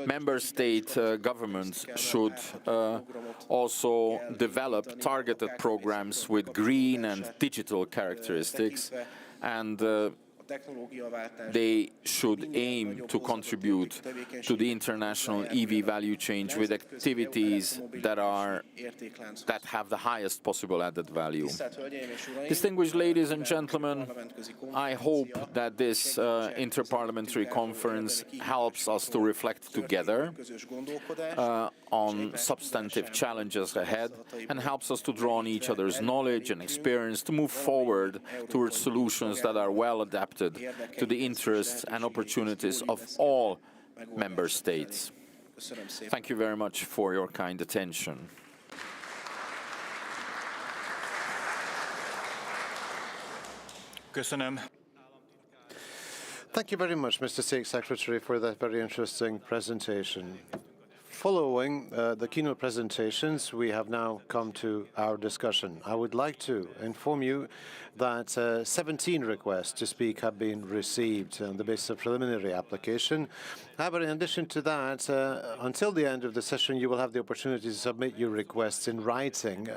member state governments should also develop targeted programs with green and digital characteristics, and they should aim to contribute to the international EV value chain with activities that have the highest possible added value. Distinguished ladies and gentlemen, I hope that this interparliamentary conference helps us to reflect together on substantive challenges ahead and helps us to draw on each other's knowledge and experience to move forward towards solutions that are well adapted to the interests and opportunities of all member states. Thank you very much for your kind attention. Thank you very much, Mr. State Secretary, for that very interesting presentation. Following the keynote presentations, we have now come to our discussion. I would like to inform you that 17 requests to speak have been received on the basis of preliminary application. However, in addition to that, until the end of the session, you will have the opportunity to submit your requests in writing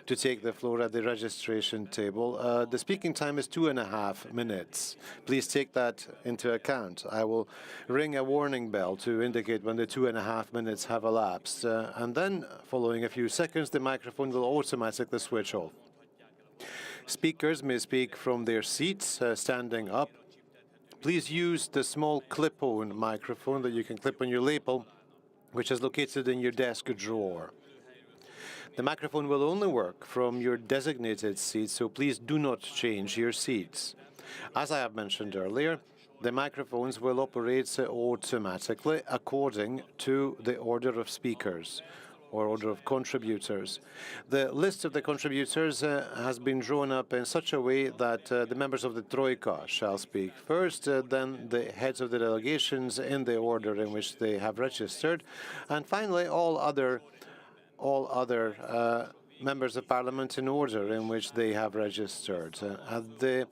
to take the floor at the registration table. The speaking time is 2.5 minutes. Please take that into account. I will ring a warning bell to indicate when the 2.5 minutes have elapsed, and then, following a few seconds, the microphone will automatically switch off. Speakers may speak from their seats, standing up. Please use the small clip-on microphone that you can clip on your lapel, which is located in your desk drawer. The microphone will only work from your designated seat, so please do not change your seats. As I have mentioned earlier, the microphones will operate automatically according to the order of speakers. or order of contributors. The list of the contributors has been drawn up in such a way that the members of the Troika shall speak first, then the heads of the delegations in the order in which they have registered, and finally all other members of Parliament in order in which they have registered. At the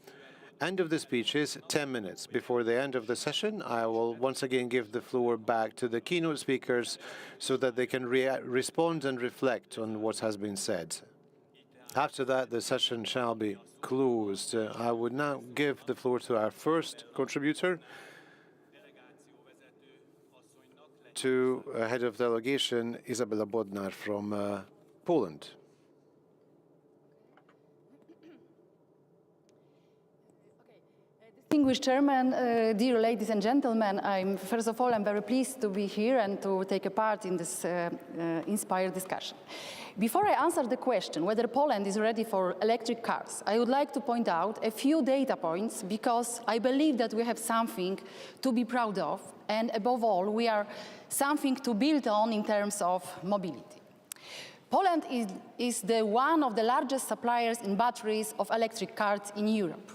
end of the speeches, 10 minutes before the end of the session, I will once again give the floor back to the keynote speakers so that they can respond and reflect on what has been said. After that, the session shall be closed. I would now give the floor to our first contributor, to head of delegation, Izabela Bodnar from Poland. Distinguished Chairman, dear ladies and gentlemen, first of all, I'm very pleased to be here and to take a part in this inspired discussion. Before I answer the question whether Poland is ready for electric cars, I would like to point out a few data points because I believe that we have something to be proud of, and above all, we are something to build on in terms of mobility. Poland is one of the largest suppliers in batteries of electric cars in Europe.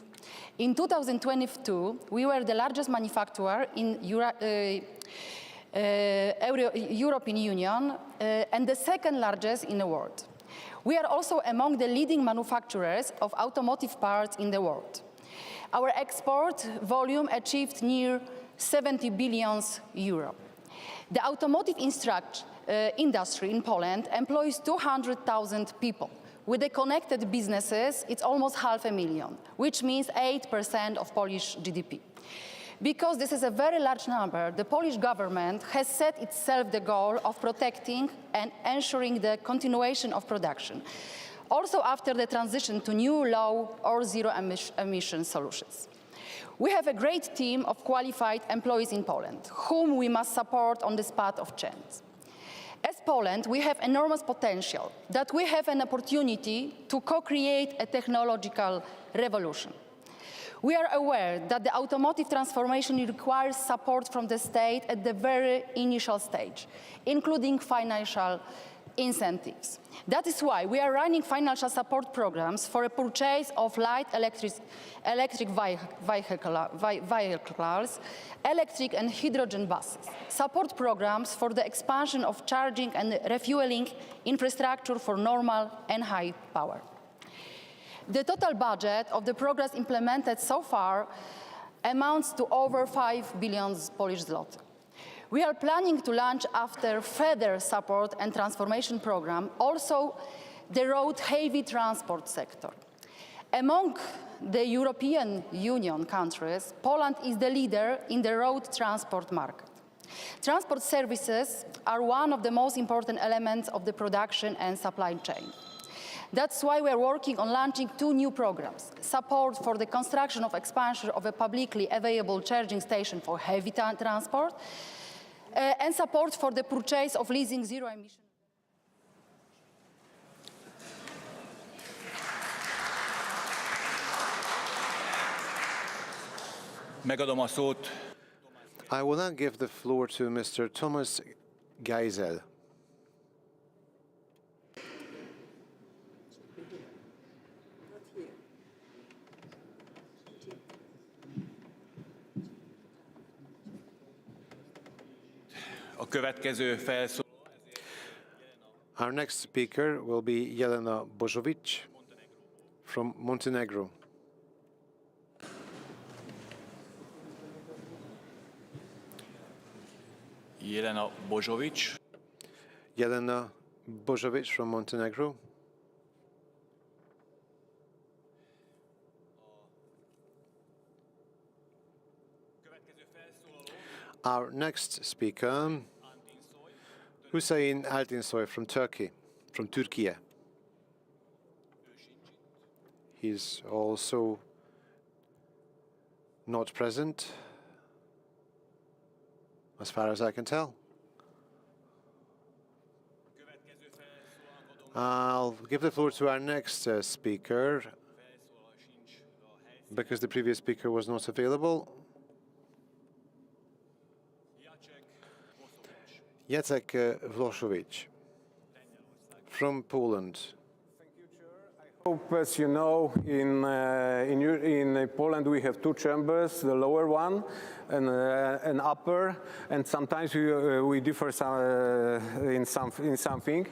In 2022, we were the largest manufacturer in European Union and the second largest in the world. We are also among the leading manufacturers of automotive parts in the world. Our export volume achieved near 70 billion euro. The automotive industry in Poland employs 200,000 people. With the connected businesses, it's almost 500,000, which means 8% of Polish GDP. Because this is a very large number, the Polish government has set itself the goal of protecting and ensuring the continuation of production, also after the transition to new low or zero emission solutions. We have a great team of qualified employees in Poland, whom we must support on this path of change. As Poland, we have enormous potential, that we have an opportunity to co-create a technological revolution. We are aware that the automotive transformation requires support from the state at the very initial stage, including financial incentives. That is why we are running financial support programs for a purchase of light electric vehicles, electric and hydrogen buses, support programs for the expansion of charging and refueling infrastructure for normal and high power. The total budget of the programs implemented so far amounts to over 5 billion Polish zloty. We are planning to launch, after further support and transformation program, also the road heavy transport sector. Among the European Union countries, Poland is the leader in the road transport market. Transport services are one of the most important elements of the production and supply chain. That's why we are working on launching 2 new programs: support for the construction of expansion of a publicly available charging station for heavy transport, and support for the purchase of leasing zero-emission. Megadom a szót. I will now give the floor to Mr. Thomas Geisel. A következő felszólaló. Our next speaker will be Jelena Božović from Montenegro. Jelena Božović. Jelena Božović from Montenegro. Our next speaker, Hüseyin Altinsoy from Turkey, from Turkey. He's also not present, as far as I can tell. I'll give the floor to our next speaker, because the previous speaker was not available. Jacek Włoszowicz from Poland. As you know, in Poland we have two chambers, the lower one and an upper, and sometimes we differ in something.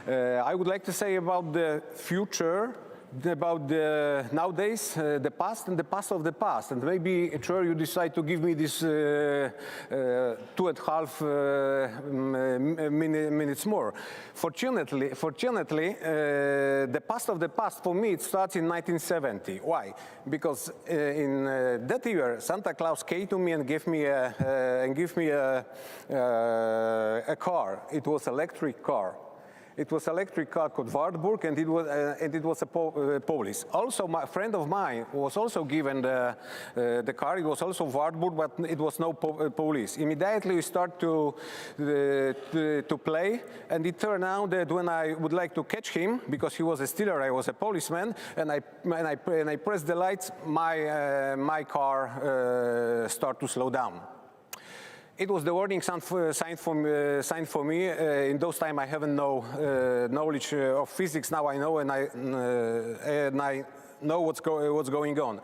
I would like to say about the future, about the nowadays, the past and the past of the past, and maybe, Chair, you decide to give me this 2.5 minutes more. Fortunately, the past of the past for me it starts in 1970. Why? Because in that year, Santa Claus came to me and gave me a car. It was electric car. It was an electric car called Wartburg, and it was a Polish. Also, a friend of mine was also given the car. It was also Wartburg, but it was no Polish. Immediately we start to play, and it turned out that when I would like to catch him, because he was a stealer, I was a policeman, and I pressed the lights, my car start to slow down. It was the warning sign for me. In those times, I haven't no knowledge of physics. Now I know, and I know what's going on.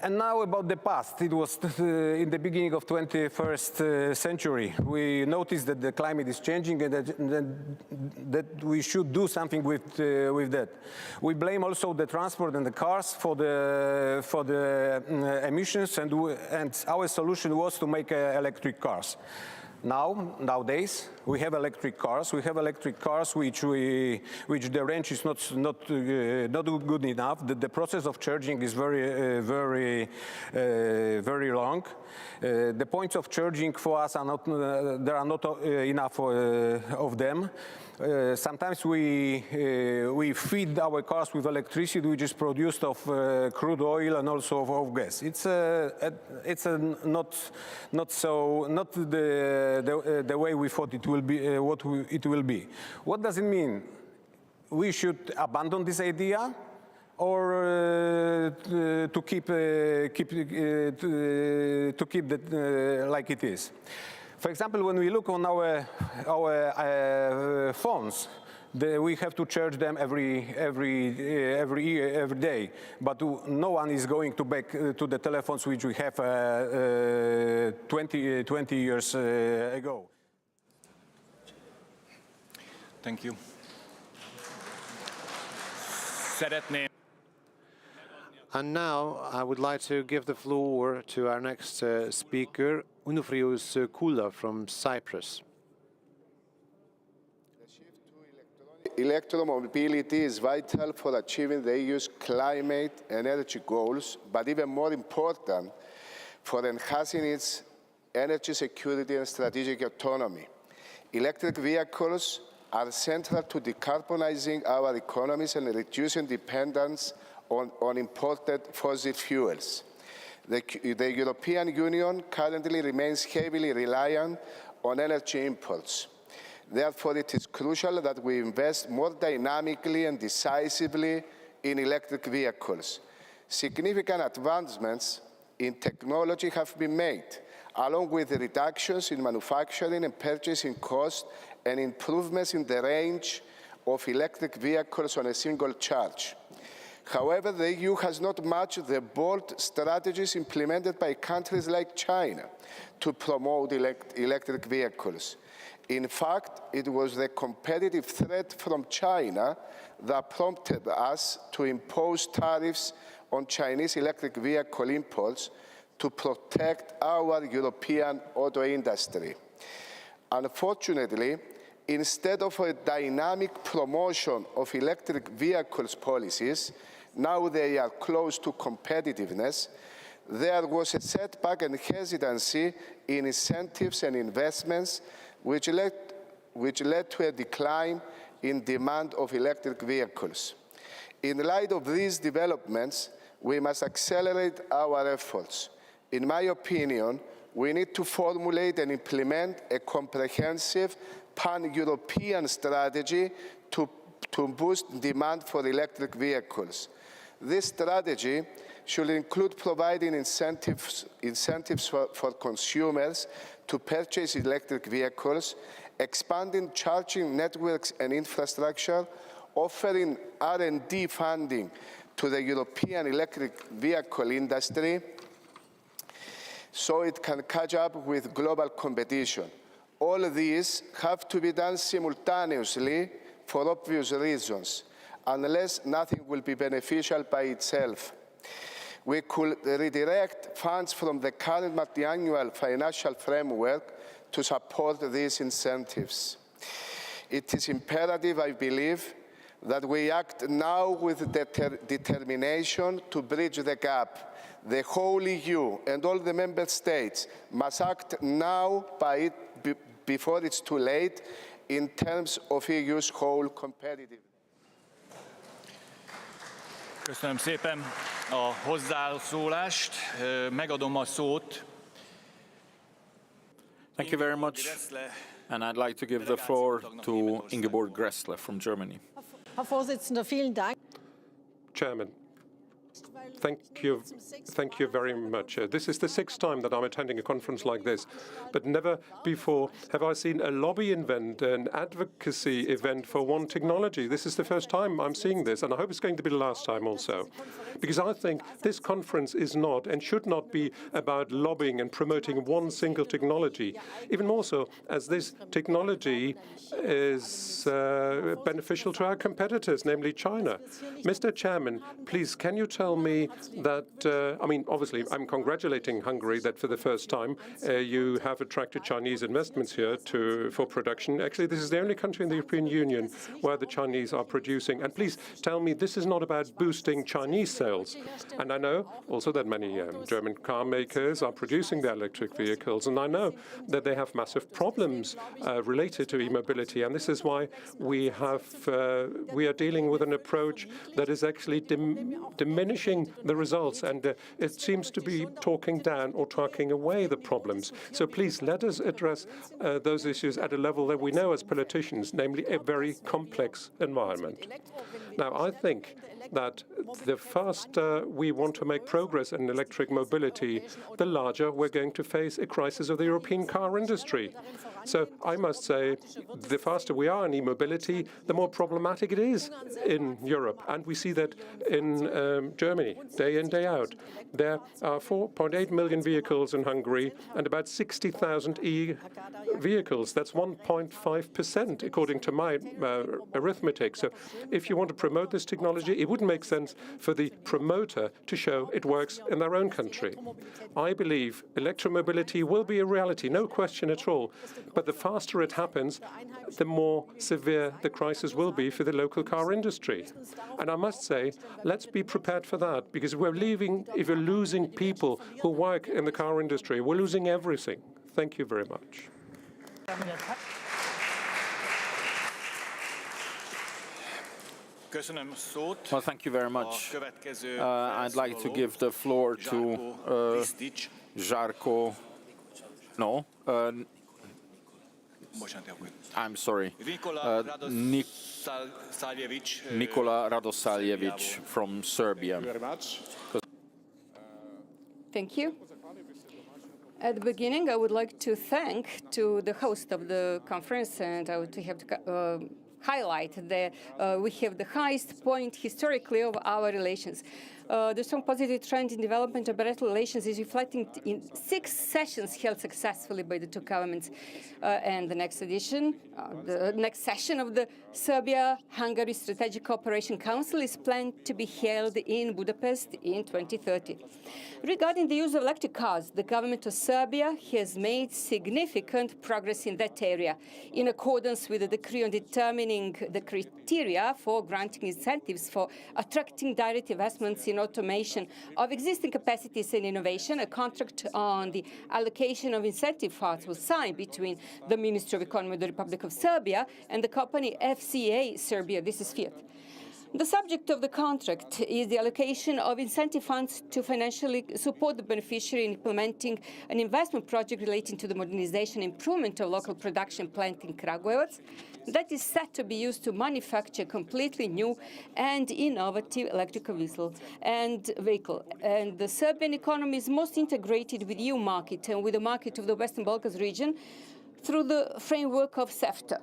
And now about the past. It was in the beginning of 21st century. We noticed that the climate is changing and that we should do something with that. We blame also the transport and the cars for the emissions, and our solution was to make electric cars. Nowadays, we have electric cars. We have electric cars which the range is not good enough. The process of charging is very long. The points of charging for us are not there are not enough of them. Sometimes we feed our cars with electricity which is produced of crude oil and also of gas. It's not the way we thought it will be. It will be. What does it mean? We should abandon this idea, or to keep that like it is. For example, when we look on our phones, we have to charge them every day. But no one is going back to the telephones which we have 20 years ago. Thank you. Szeretném. And now I would like to give the floor to our next speaker, Unufrius Kula from Cyprus. Electromobility is vital for achieving the EU's climate and energy goals, but even more important, for enhancing its energy security and strategic autonomy. Electric vehicles are central to decarbonizing our economies and reducing dependence on imported fossil fuels. The European Union currently remains heavily reliant on energy imports. Therefore, it is crucial that we invest more dynamically and decisively in electric vehicles. Significant advancements in technology have been made, along with the reductions in manufacturing and purchasing costs and improvements in the range of electric vehicles on a single charge. However, the EU has not matched the bold strategies implemented by countries like China to promote electric vehicles. In fact, it was the competitive threat from China that prompted us to impose tariffs on Chinese electric vehicle imports to protect our European auto industry. Unfortunately, instead of a dynamic promotion of electric vehicles policies, now they are close to competitiveness, there was a setback and hesitancy in incentives and investments which led to a decline in demand of electric vehicles. In light of these developments, we must accelerate our efforts. In my opinion, we need to formulate and implement a comprehensive pan-European strategy to boost demand for electric vehicles. This strategy should include providing incentives for consumers to purchase electric vehicles expanding charging networks and infrastructure, offering R&D funding to the European electric vehicle industry so it can catch up with global competition. All of these have to be done simultaneously for obvious reasons, unless nothing will be beneficial by itself. We could redirect funds from the current multi-annual financial framework to support these incentives. It is imperative, I believe, that we act now with determination to bridge the gap. The whole EU and all the member states must act now before it's too late in terms of EU's whole competitiveness. Köszönöm szépen a hozzászólást. Megadom a szót. Thank you very much. And I'd like to give the floor to Ingeborg Gressle from Germany. Herr Vorsitzender, vielen Dank. Chairman, thank you very much. This is the 6th time that I'm attending a conference like this, but never before have I seen a lobby event, an advocacy event for one technology. This is the first time I'm seeing this, and I hope it's going to be the last time also. Because I think this conference is not and should not be about lobbying and promoting one single technology, even more so as this technology is beneficial to our competitors, namely China. Mr. Chairman, please, can you tell me that, I mean, obviously, I'm congratulating Hungary that for the first time you have attracted Chinese investments here for production. Actually, this is the only country in the European Union where the Chinese are producing. And please tell me this is not about boosting Chinese sales. And I know also that many German car makers are producing their electric vehicles, and I know that they have massive problems related to e-mobility. And this is why we are dealing with an approach that is actually diminishing the results, and it seems to be talking down or talking away the problems. So please let us address those issues at a level that we know as politicians, namely a very complex environment. Now, I think that the faster we want to make progress in electric mobility, the larger we're going to face a crisis of the European car industry. So I must say, the faster we are in e-mobility, the more problematic it is in Europe. And we see that in Germany, day in, day out. There are 4.8 million vehicles in Hungary and about 60,000 e-vehicles. That's 1.5%, according to my arithmetic. So if you want to promote this technology, it wouldn't make sense for the promoter to show it works in their own country. I believe electromobility will be a reality, no question at all. But the faster it happens, the more severe the crisis will be for the local car industry. And I must say, let's be prepared for that, because if we're losing people who work in the car industry, we're losing everything. Thank you very much. Well, thank you very much. I'd like to give the floor to Žarko. No. I'm sorry. Nikola Radosavljević from Serbia. Thank you. At the beginning, I would like to thank the host of the conference, and I would have to highlight that we have the highest point historically of our relations. The strong positive trend in development of bilateral relations is reflected in 6 sessions held successfully by the 2 governments. And the next session of the Serbia-Hungary Strategic Cooperation Council is planned to be held in Budapest in 2030. Regarding the use of electric cars, the government of Serbia has made significant progress in that area, in accordance with the decree on determining the criteria for granting incentives for attracting direct investments in automation of existing capacities and innovation. A contract on the allocation of incentive funds was signed between the Ministry of Economy of the Republic of Serbia and the company FCA Serbia. This is Fiat. The subject of the contract is the allocation of incentive funds to financially support the beneficiary in implementing an investment project relating to the modernization and improvement of local production plant in Kragujevac that is set to be used to manufacture completely new and innovative electrical vehicle. And the Serbian economy is most integrated with the EU market and with the market of the Western Balkans region. through the framework of CEFTA.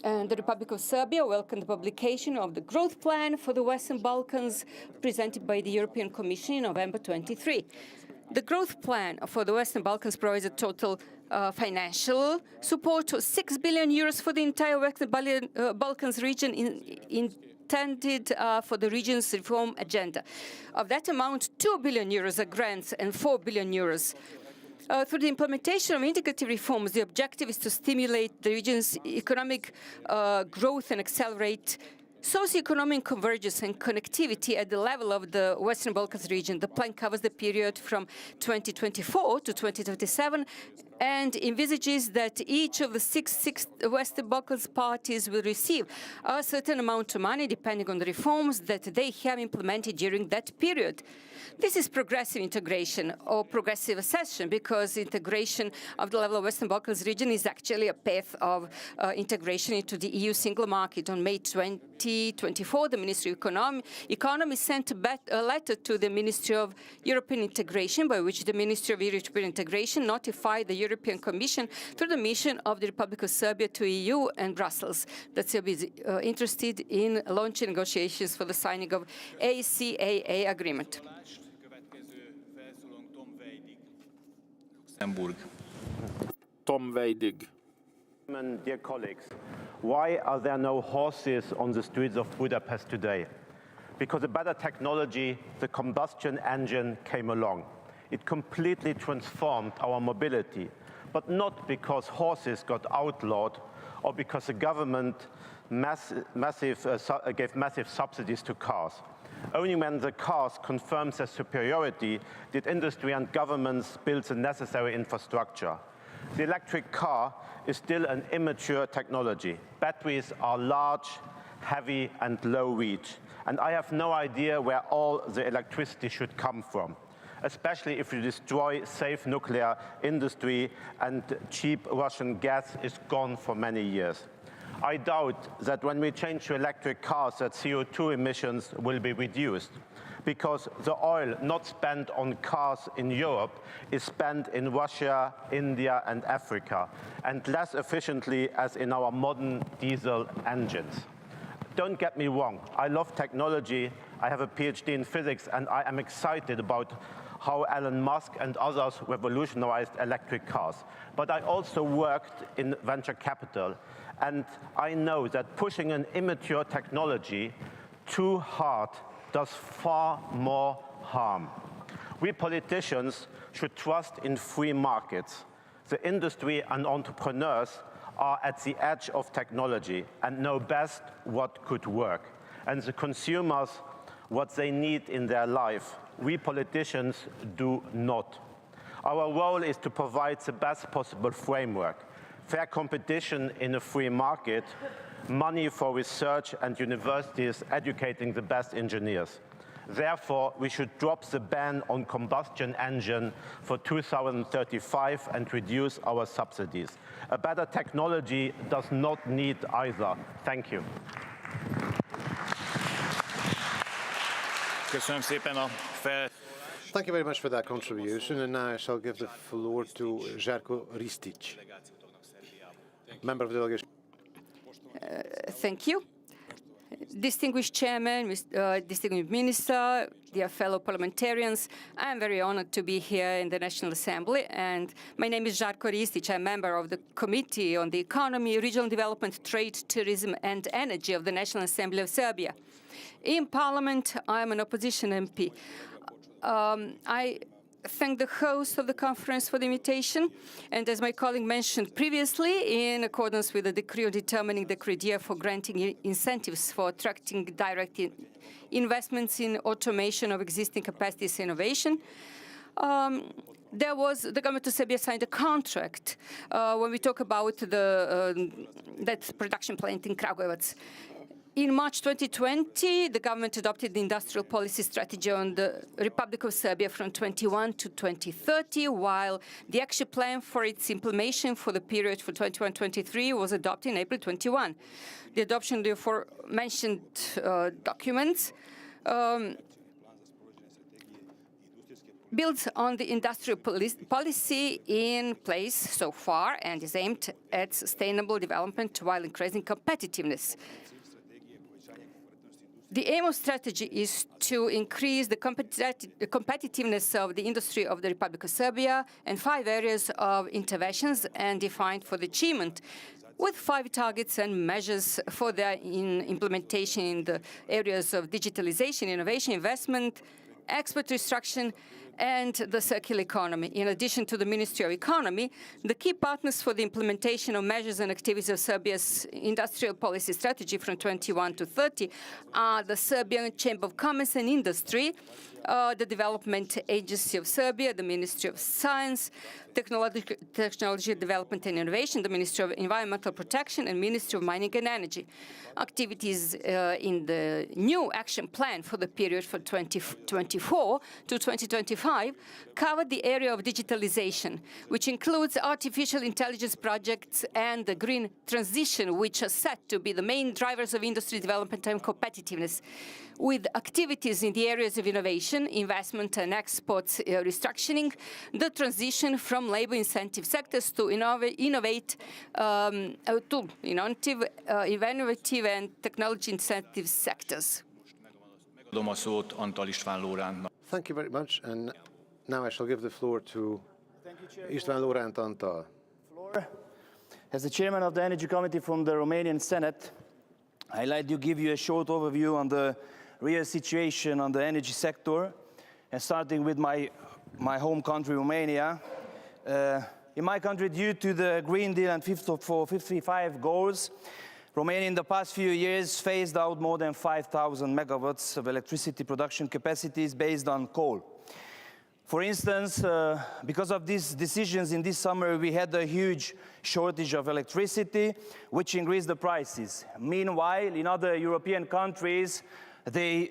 And the Republic of Serbia welcomed the publication of the growth plan for the Western Balkans presented by the European Commission in November 23. The growth plan for the Western Balkans provides a total financial support of 6 billion euros for the entire Western Balkans region intended for the region's reform agenda. Of that amount, 2 billion euros are grants and 4 billion euros through the implementation of integrative reforms. The objective is to stimulate the region's economic growth and accelerate socioeconomic convergence and connectivity at the level of the Western Balkans region. The plan covers the period from 2024 to 2027 and envisages that each of the six Western Balkans parties will receive a certain amount of money depending on the reforms that they have implemented during that period. This is progressive integration or progressive accession, because integration of the level of Western Balkans region is actually a path of integration into the EU single market. On May 2024, the Ministry of Economy sent a letter to the Ministry of European Integration, by which the Ministry of European Integration notified the European Commission through the mission of the Republic of Serbia to EU and Brussels that Serbia is interested in launching negotiations for the signing of ACAA agreement. Tom Weidig. Dear colleagues, why are there no horses on the streets of Budapest today? Because a better technology, the combustion engine, came along. It completely transformed our mobility, but not because horses got outlawed or because the government gave massive subsidies to cars. Only when the cars confirmed their superiority did industry and governments build the necessary infrastructure. The electric car is still an immature technology. Batteries are large, heavy, and low reach. And I have no idea where all the electricity should come from, especially if you destroy safe nuclear industry and cheap Russian gas is gone for many years. I doubt that when we change to electric cars that CO2 emissions will be reduced, because the oil not spent on cars in Europe is spent in Russia, India, and Africa, and less efficiently as in our modern diesel engines. Don't get me wrong, I love technology, I have a PhD in physics, and I am excited about how Elon Musk and others revolutionized electric cars. But I also worked in venture capital, and I know that pushing an immature technology too hard does far more harm. We politicians should trust in free markets. The industry and entrepreneurs are at the edge of technology and know best what could work. And the consumers, what they need in their life, we politicians do not. Our role is to provide the best possible framework, fair competition in a free market, money for research and universities educating the best engineers. Therefore, we should drop the ban on combustion engine for 2035 and reduce our subsidies. A better technology does not need either. Thank you. Thank you very much for that contribution, and now I shall give the floor to Žarko Ristic, member of the delegation. Thank you. Distinguished Chairman, distinguished Minister, dear fellow parliamentarians, I am very honored to be here in the National Assembly, and my name is Žarko Ristic. I'm a member of the Committee on the Economy, Regional Development, Trade, Tourism and Energy of the National Assembly of Serbia. In Parliament, I am an opposition MP. I thank the host of the conference for the invitation, and as my colleague mentioned previously, in accordance with the decree on determining the criteria for granting incentives for attracting direct investments in automation of existing capacities innovation, the government of Serbia signed a contract when we talk about that production plant in Kragujevac. In March 2020, the government adopted the industrial policy strategy on the Republic of Serbia from 21 to 2030, while the action plan for its implementation for the period for 21-23 was adopted in April 21. The adoption of the aforementioned documents builds on the industrial policy in place so far and is aimed at sustainable development while increasing competitiveness. The aim of strategy is to increase the competitiveness of the industry of the Republic of Serbia, and 5 areas of interventions and defined for the achievement, with 5 targets and measures for their implementation in the areas of digitalization, innovation, investment, export restriction, and the circular economy. In addition to the Ministry of Economy, the key partners for the implementation of measures and activities of Serbia's industrial policy strategy from 21 to 30 are the Serbian Chamber of Commerce and Industry, the Development Agency of Serbia, the Ministry of Science, Technology Development and Innovation, the Ministry of Environmental Protection, and Ministry of Mining and Energy. Activities in the new action plan for the period from 2024 to 2025 cover the area of digitalization, which includes artificial intelligence projects and the green transition, which are set to be the main drivers of industry development and competitiveness, with activities in the areas of innovation, investment and exports restructuring, the transition from labor incentive sectors to innovative and technology incentive sectors. Thank you very much. And now I shall give the floor to István Loránd Antal. As the chairman of the Energy Committee from the Romanian Senate, I'd like to give you a short overview on the real situation on the energy sector, and starting with my home country, Romania. In my country, due to the Green Deal and Fit for 55 goals, Romania in the past few years phased out more than 5,000 megawatts of electricity production capacities based on coal. For instance, because of these decisions in this summer, we had a huge shortage of electricity, which increased the prices. Meanwhile, in other European countries, they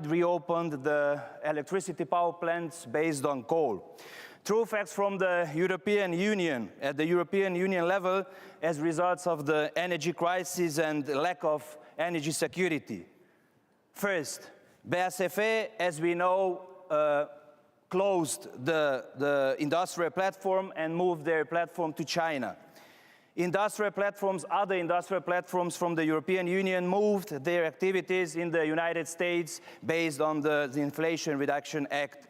reopened the electricity power plants based on coal. True facts from the European Union, at the European Union level, as results of the energy crisis and lack of energy security. First, BASF, as we know, closed the industrial platform and moved their platform to China. Other industrial platforms from the European Union moved their activities in the United States based on the Inflation Reduction Act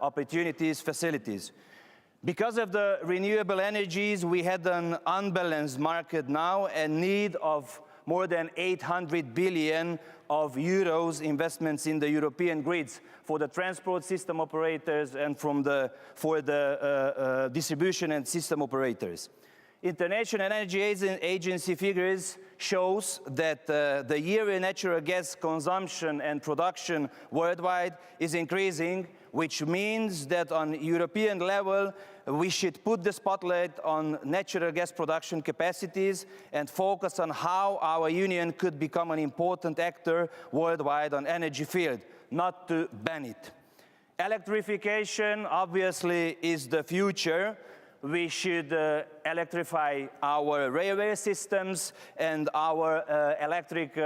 opportunities, facilities. Because of the renewable energies, we had an unbalanced market now and need of more than 800 billion of euros investments in the European grids for the transport system operators and for the distribution and system operators. International Energy Agency figures shows that the yearly natural gas consumption and production worldwide is increasing, which means that on European level, we should put the spotlight on natural gas production capacities and focus on how our union could become an important actor worldwide on energy field, not to ban it. Electrification obviously is the future. We should electrify our railway systems and our electric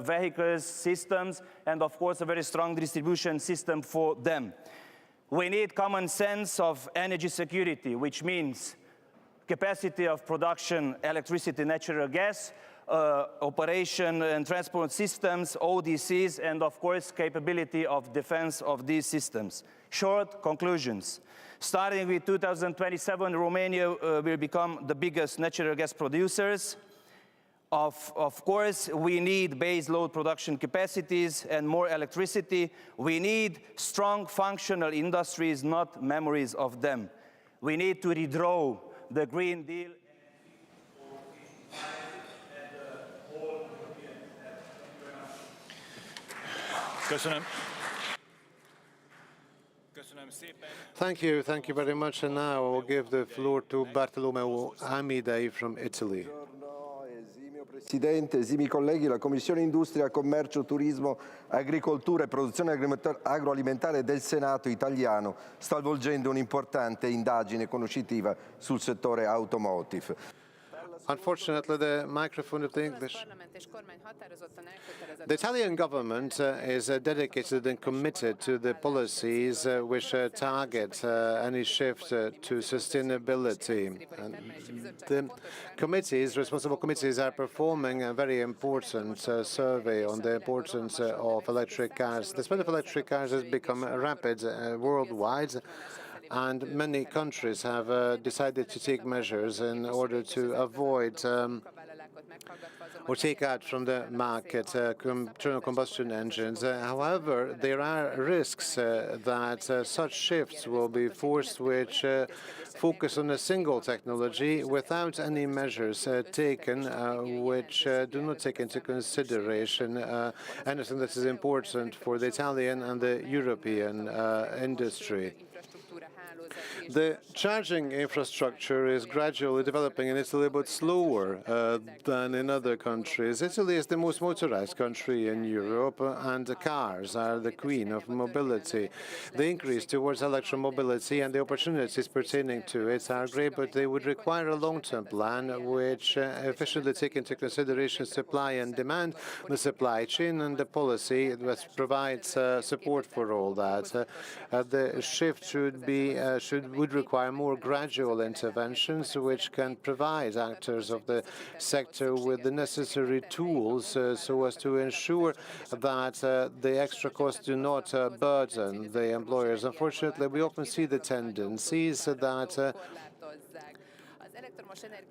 vehicles systems, and of course a very strong distribution system for them. We need common sense of energy security, which means capacity of production, electricity, natural gas, operation and transport systems, ODCs, and of course capability of defense of these systems. Short conclusions. Starting with 2027, Romania will become the biggest natural gas producers. Of course, we need base load production capacities and more electricity. We need strong functional industries, not memories of them. We need to redraw the Green Deal. Thank you very much. And now I will give the floor to Bartolomeo Amidei from Italy. Presidente, esimi colleghi, la Commissione Industria, Commercio, Turismo, Agricoltura e Produzione Agroalimentare del Senato italiano sta svolgendo un'importante indagine conoscitiva sul settore automotive. Unfortunately, the microphone of the English. The Italian government is dedicated and committed to the policies which target any shift to sustainability. And the committees, responsible committees, are performing a very important survey on the importance of electric cars. The spread of electric cars has become rapid worldwide, and many countries have decided to take measures in order to avoid or take out from the market internal combustion engines. However, there are risks that such shifts will be forced which focus on a single technology without any measures taken which do not take into consideration anything that is important for the Italian and the European industry. The charging infrastructure is gradually developing in Italy, but slower than in other countries. Italy is the most motorized country in Europe, and the cars are the queen of mobility. The increase towards electromobility and the opportunities pertaining to it are great, but they would require a long-term plan which efficiently take into consideration supply and demand, the supply chain, and the policy that provides support for all that. The shift would require more gradual interventions which can provide actors of the sector with the necessary tools so as to ensure that the extra costs do not burden the employers. Unfortunately, we often see the tendencies that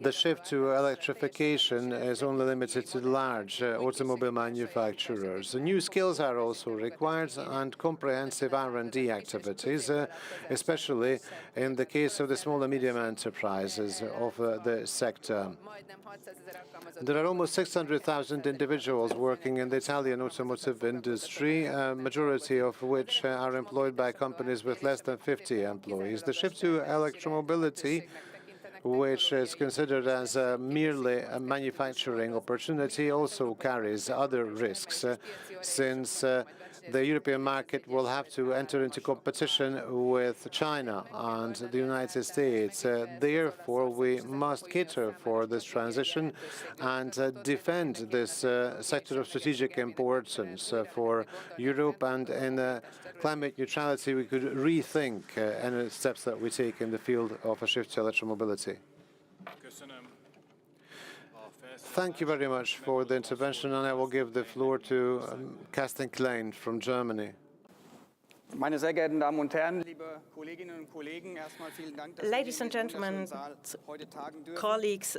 the shift to electrification is only limited to large automobile manufacturers. New skills are also required and comprehensive R&D activities, especially in the case of the small and medium enterprises of the sector. There are almost 600,000 individuals working in the Italian automotive industry, majority of which are employed by companies with less than 50 employees. The shift to electromobility, which is considered as merely a manufacturing opportunity, also carries other risks, since the European market will have to enter into competition with China and the United States. Therefore, we must cater for this transition and defend this sector of strategic importance for Europe. And in climate neutrality, we could rethink any steps that we take in the field of a shift to electromobility. Thank you very much for the intervention, and I will give the floor to Carsten Klein from Germany. Meine sehr geehrten Damen und Herren, liebe Kolleginnen und Kollegen, erstmal vielen Dank, dass Ladies and gentlemen, colleagues,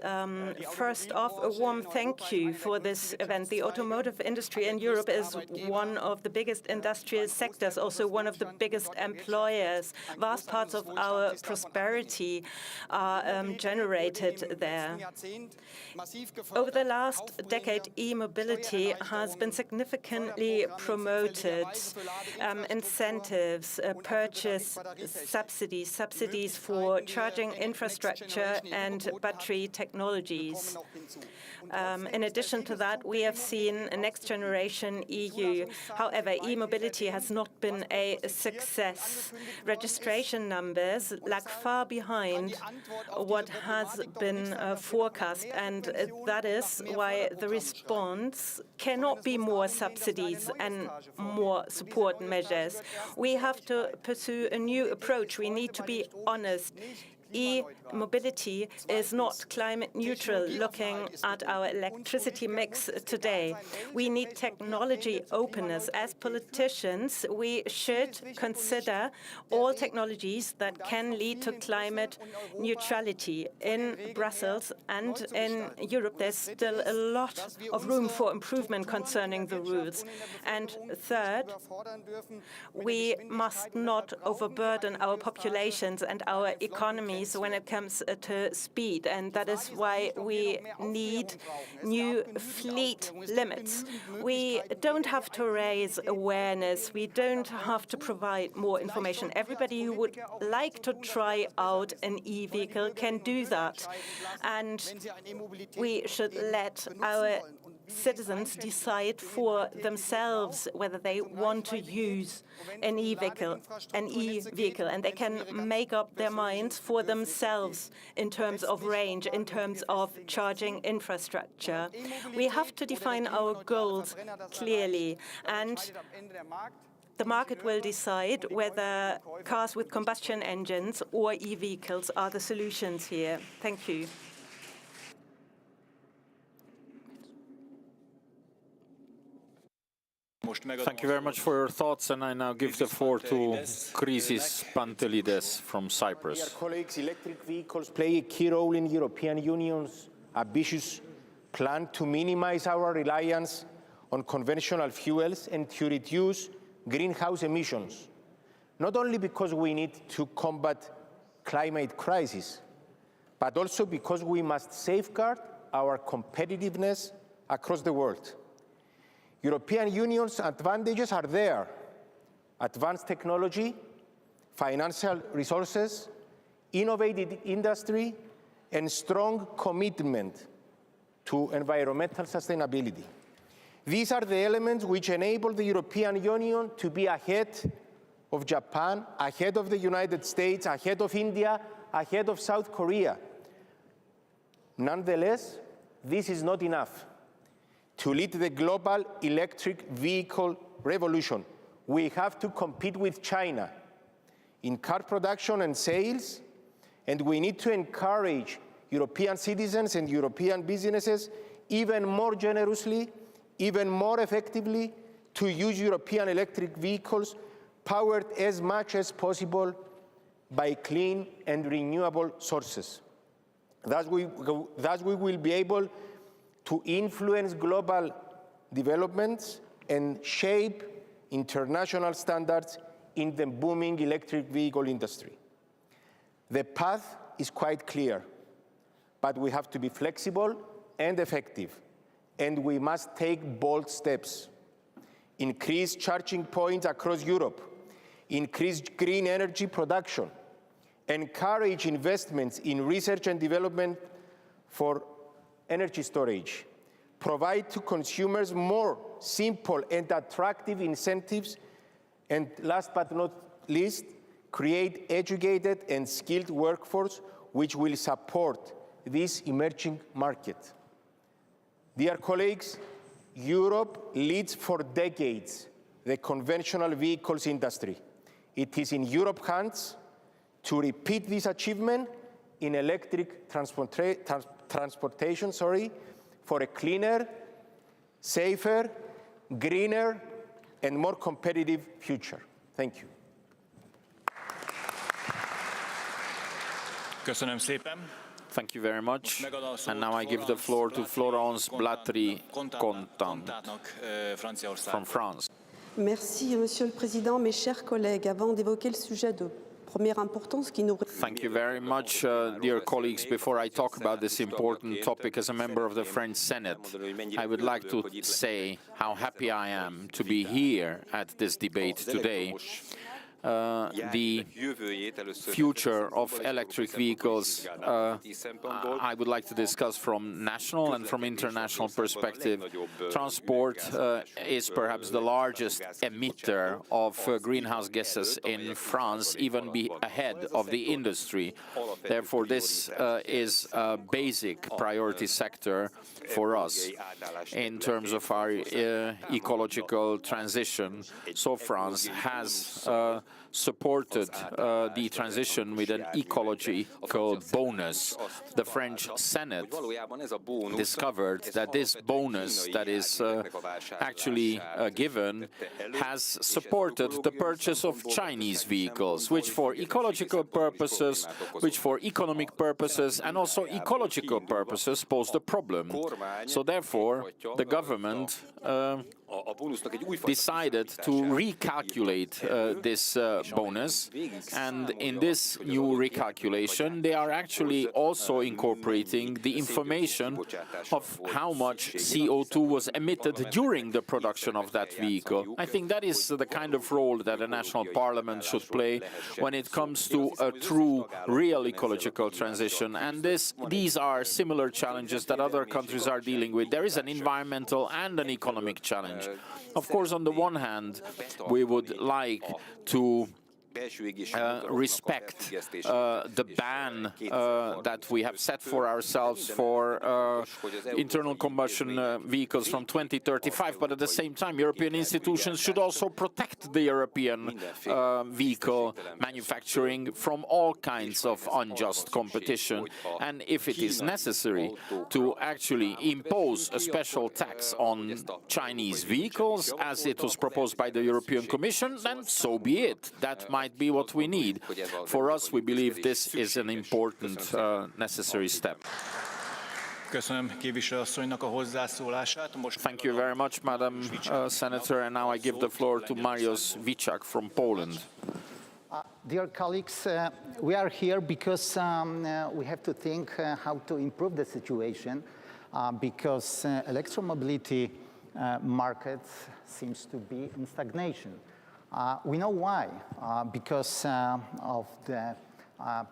first off, a warm thank you for this event. The automotive industry in Europe is one of the biggest industrial sectors, also one of the biggest employers. Vast parts of our prosperity are generated there. Over the last decade, e-mobility has been significantly promoted. Incentives, purchase subsidies for charging infrastructure and battery technologies. In addition to that, we have seen a next-generation EU. However, e-mobility has not been a success. Registration numbers lag far behind what has been forecast, and that is why the response cannot be more subsidies and more support measures. We have to pursue a new approach. We need to be honest. E-mobility is not climate neutral. Looking at our electricity mix today, we need technology openness. As politicians, we should consider all technologies that can lead to climate neutrality. In Brussels and in Europe, there's still a lot of room for improvement concerning the rules. And third, we must not overburden our populations and our economies when it comes to speed, and that is why we need new fleet limits. We don't have to raise awareness. We don't have to provide more information. Everybody who would like to try out an e-vehicle can do that, and we should let our citizens decide for themselves whether they want to use an e-vehicle, and they can make up their minds for themselves in terms of range, in terms of charging infrastructure. We have to define our goals clearly, and the market will decide whether cars with combustion engines or e-vehicles are the solutions here. Thank you. Thank you very much for your thoughts, and I now give the floor to Chrysis Pantelides from Cyprus. Dear colleagues, electric vehicles play a key role in European Union's ambitious plan to minimize our reliance on conventional fuels and to reduce greenhouse emissions, not only because we need to combat climate crisis, but also because we must safeguard our competitiveness across the world. European Union's advantages are there: advanced technology, financial resources, innovative industry, and strong commitment to environmental sustainability. These are the elements which enable the European Union to be ahead of Japan, ahead of the United States, ahead of India, ahead of South Korea. Nonetheless, this is not enough. To lead the global electric vehicle revolution, we have to compete with China in car production and sales, and we need to encourage European citizens and European businesses even more generously, even more effectively, to use European electric vehicles powered as much as possible by clean and renewable sources. Thus we will be able to influence global developments and shape international standards in the booming electric vehicle industry. The path is quite clear, but we have to be flexible and effective, and we must take bold steps. Increase charging points across Europe, increase green energy production, encourage investments in research and development for energy storage, provide to consumers more simple and attractive incentives, and last but not least, create educated and skilled workforce which will support this emerging market. Dear colleagues, Europe leads for decades the conventional vehicles industry. It is in Europe's hands to repeat this achievement in electric transportation, for a cleaner, safer, greener, and more competitive future. Thank you. Köszönöm szépen. Thank you very much. And now I give the floor to Florence Blatry-Contant from France. Merci, Monsieur le Président. Mes chers collègues, avant d'évoquer le sujet de première importance qui nous... Thank you very much, dear colleagues. Before I talk about this important topic as a member of the French Senate, I would like to say how happy I am to be here at this debate today. The future of electric vehicles, I would like to discuss from national and from international perspective. Transport is perhaps the largest emitter of greenhouse gases in France, even ahead of the industry. Therefore, this is a basic priority sector for us in terms of our ecological transition. So France has supported the transition with an ecological bonus. The French Senate discovered that this bonus that is actually given has supported the purchase of Chinese vehicles, which for ecological purposes, which for economic purposes, and also ecological purposes posed a problem. So therefore, the government decided to recalculate this bonus, and in this new recalculation they are actually also incorporating the information of how much CO2 was emitted during the production of that vehicle. I think that is the kind of role that a national parliament should play when it comes to a true, real ecological transition, and these are similar challenges that other countries are dealing with. There is an environmental and an economic challenge. Of course, on the one hand, we would like to respect the ban that we have set for ourselves for internal combustion vehicles from 2035, but at the same time European institutions should also protect the European vehicle manufacturing from all kinds of unjust competition, and if it is necessary to actually impose a special tax on Chinese vehicles, as it was proposed by the European Commission, then so be it. That might be what we need. For us, we believe this is an important, necessary step. Thank you very much, Madam Senator. And now I give the floor to Mariusz Wiczak from Poland. Dear colleagues, we are here because we have to think how to improve the situation, because electromobility market seems to be in stagnation. We know why, because of the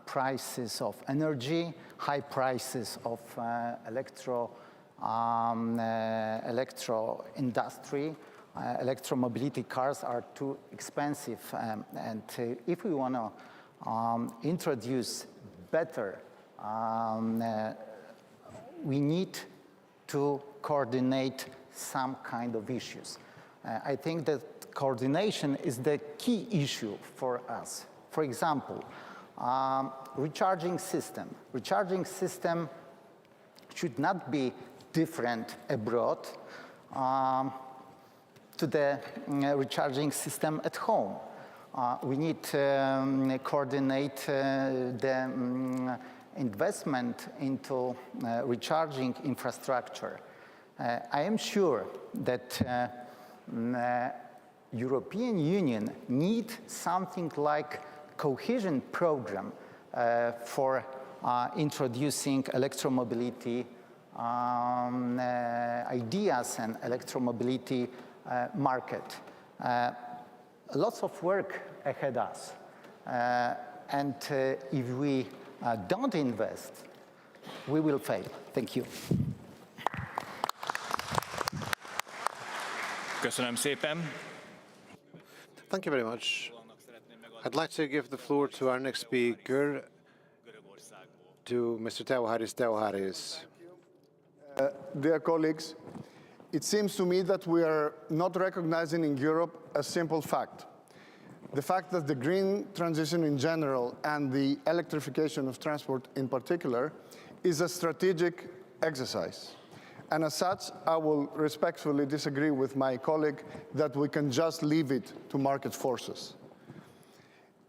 prices of energy, high prices of electro industry. Electromobility cars are too expensive, and if we want to introduce better, we need to coordinate some kind of issues. I think that coordination is the key issue for us. For example, recharging system. Recharging system should not be different abroad to the recharging system at home. We need to coordinate the investment into recharging infrastructure. I am sure that European Union needs something like cohesion program for introducing electromobility ideas and electromobility market. Lots of work ahead of us, and if we don't invest, we will fail. Thank you. Köszönöm szépen. Thank you very much. I'd like to give the floor to our next speaker, to Mr. Teoharis. Dear colleagues, it seems to me that we are not recognizing in Europe a simple fact. The fact that the green transition in general and the electrification of transport in particular is a strategic exercise. And as such, I will respectfully disagree with my colleague that we can just leave it to market forces.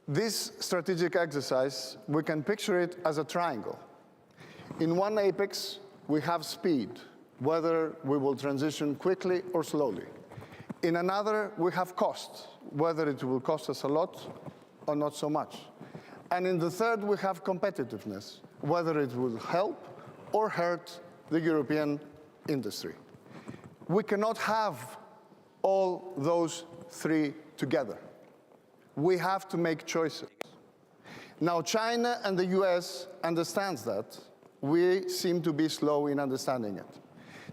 This strategic exercise, we can picture it as a triangle. In one apex, we have speed, whether we will transition quickly or slowly. In another, we have cost, whether it will cost us a lot or not so much. And in the third, we have competitiveness, whether it will help or hurt the European industry. We cannot have all those three together. We have to make choices. Now, China and the US understands that. We seem to be slow in understanding it.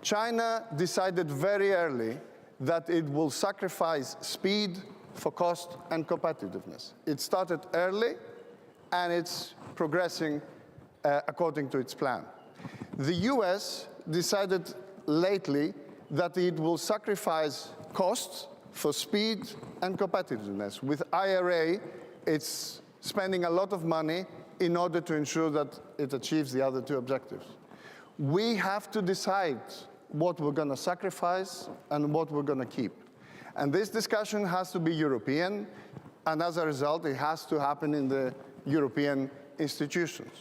China decided very early that it will sacrifice speed for cost and competitiveness. It started early, and it's progressing according to its plan. The US decided lately that it will sacrifice costs for speed and competitiveness. With IRA, it's spending a lot of money in order to ensure that it achieves the other two objectives. We have to decide what we're going to sacrifice and what we're going to keep. And this discussion has to be European, and as a result, it has to happen in the European institutions.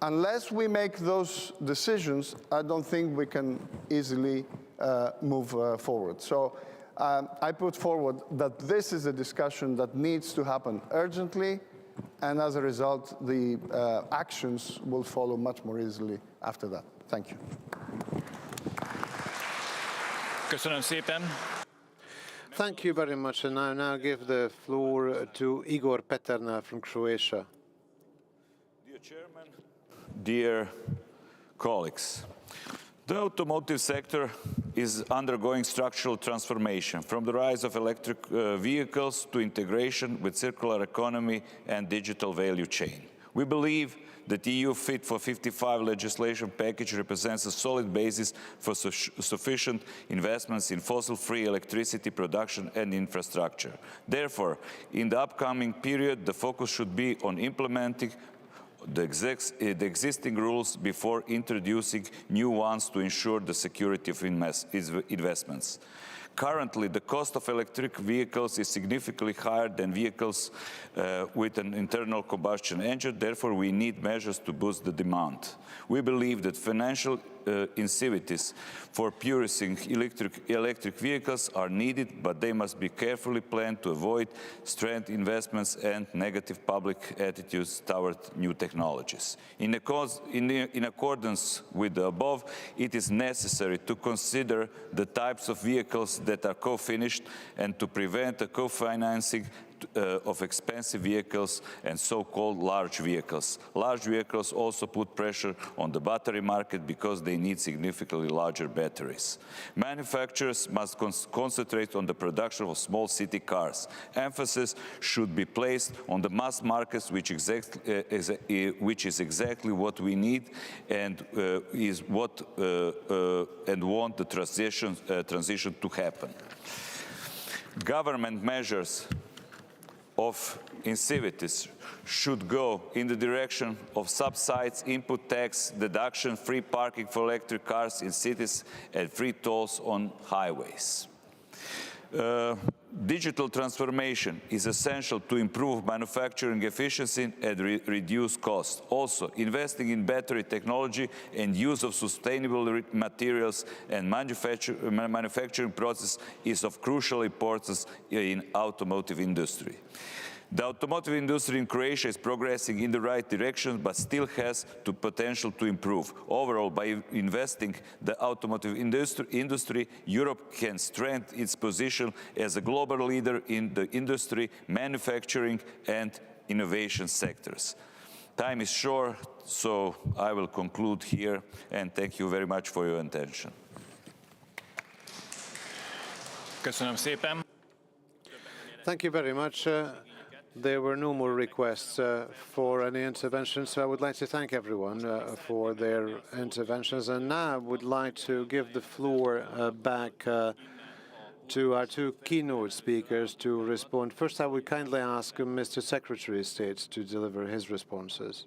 Unless we make those decisions, I don't think we can easily move forward. So I put forward that this is a discussion that needs to happen urgently, and as a result, the actions will follow much more easily after that. Thank you. Köszönöm szépen. Thank you very much, and I now give the floor to Igor Peterna from Croatia. Dear Chairman, dear colleagues, the automotive sector is undergoing structural transformation, from the rise of electric vehicles to integration with circular economy and digital value chain. We believe that the EU Fit for 55 legislation package represents a solid basis for sufficient investments in fossil-free electricity production and infrastructure. Therefore, in the upcoming period, the focus should be on implementing the existing rules before introducing new ones to ensure the security of investments. Currently, the cost of electric vehicles is significantly higher than vehicles with an internal combustion engine. Therefore, we need measures to boost the demand. We believe that financial incentives for purchasing electric vehicles are needed, but they must be carefully planned to avoid strained investments and negative public attitudes toward new technologies. In accordance with the above, it is necessary to consider the types of vehicles that are co-finished and to prevent the co-financing of expensive vehicles and so-called large vehicles. Large vehicles also put pressure on the battery market because they need significantly larger batteries. Manufacturers must concentrate on the production of small city cars. Emphasis should be placed on the mass markets, which is exactly what we need and is what and want the transition to happen. Government measures of incentives should go in the direction of subsidies, input tax, deduction, free parking for electric cars in cities, and free tolls on highways. Digital transformation is essential to improve manufacturing efficiency and reduce costs. Also, investing in battery technology and use of sustainable materials and manufacturing process is of crucial importance in automotive industry. The automotive industry in Croatia is progressing in the right direction, but still has the potential to improve. Overall, by investing the automotive industry, Europe can strengthen its position as a global leader in the industry, manufacturing, and innovation sectors. Time is short, so I will conclude here, and thank you very much for your attention. Köszönöm szépen. Thank you very much. There were no more requests for any intervention, so I would like to thank everyone for their interventions. And now I would like to give the floor back to our two keynote speakers to respond. First, I would kindly ask Mr. Secretary of State to deliver his responses.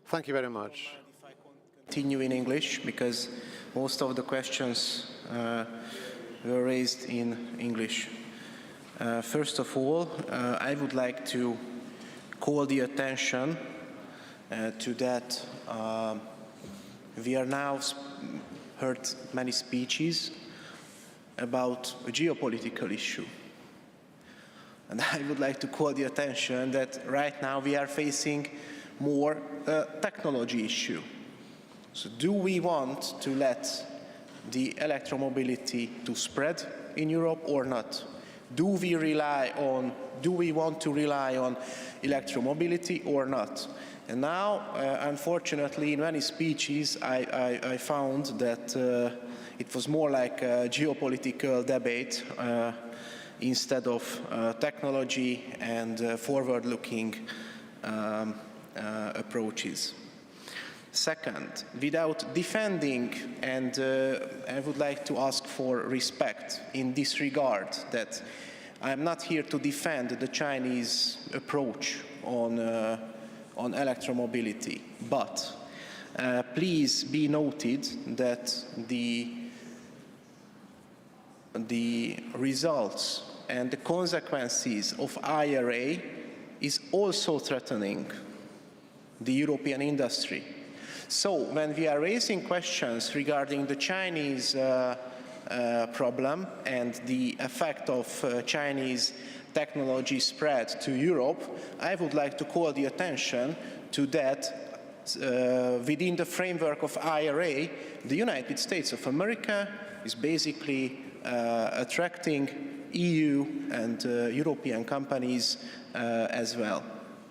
Thank you very much. Continue in English because most of the questions were raised in English. First of all, I would like to call the attention to that we are now heard many speeches about a geopolitical issue. And I would like to call the attention that right now we are facing more technology issue. So do we want to let the electromobility to spread in Europe or not? Do we want to rely on electromobility or not? And now, unfortunately, in many speeches, I found that it was more like a geopolitical debate instead of technology and forward-looking approaches. Second, without defending, and I would like to ask for respect in this regard, that I'm not here to defend the Chinese approach on electromobility, but please be noted that the results and the consequences of IRA is also threatening the European industry. So when we are raising questions regarding the Chinese problem and the effect of Chinese technology spread to Europe, I would like to call the attention to that within the framework of IRA, the United States of America is basically attracting EU and European companies as well.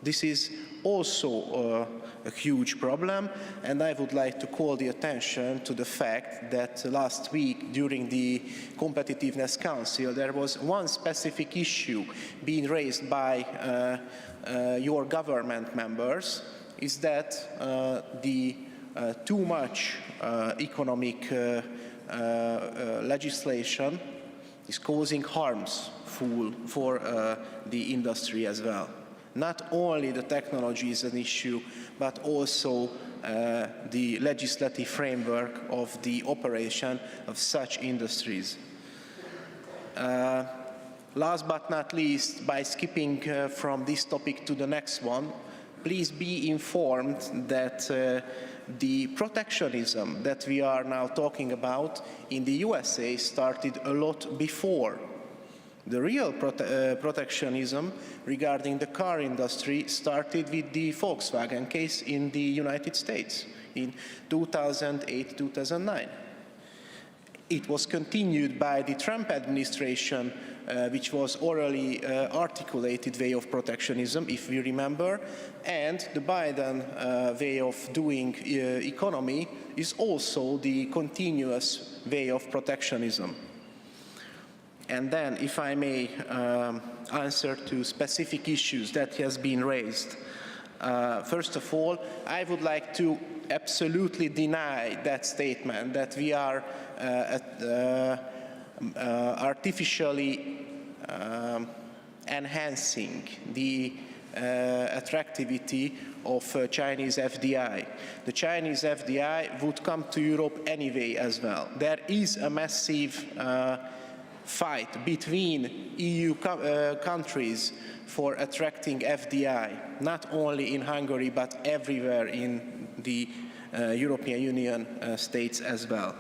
This is also a huge problem, and I would like to call the attention to the fact that last week during the Competitiveness Council there was one specific issue being raised by your government members, is that the too much economic legislation is causing harms for the industry as well. Not only the technology is an issue, but also the legislative framework of the operation of such industries. Last but not least, by skipping from this topic to the next one, please be informed that the protectionism that we are now talking about in the USA started a lot before. The real protectionism regarding the car industry started with the Volkswagen case in the United States in 2008-2009. It was continued by the Trump administration, which was orally articulated way of protectionism, if we remember, and the Biden way of doing economy is also the continuous way of protectionism. And then, if I may answer to specific issues that has been raised. First of all, I would like to absolutely deny that statement that we are artificially enhancing the attractivity of Chinese FDI. The Chinese FDI would come to Europe anyway as well. There is a massive fight between EU countries for attracting FDI, not only in Hungary but everywhere in the European Union states as well.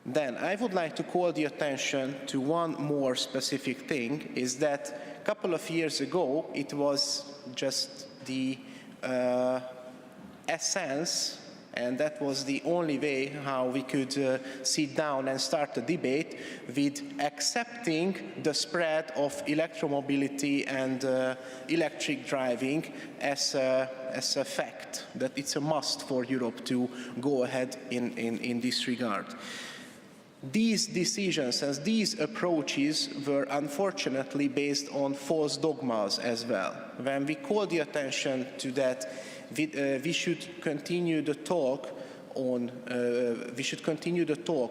Then I would like to call the attention to one more specific thing, is that a couple of years ago it was just the essence, and that was the only way how we could sit down and start a debate with accepting the spread of electromobility and electric driving as a fact, that it's a must for Europe to go ahead in this regard. These decisions and these approaches were unfortunately based on false dogmas as well. When we call the attention to that, we should continue the talk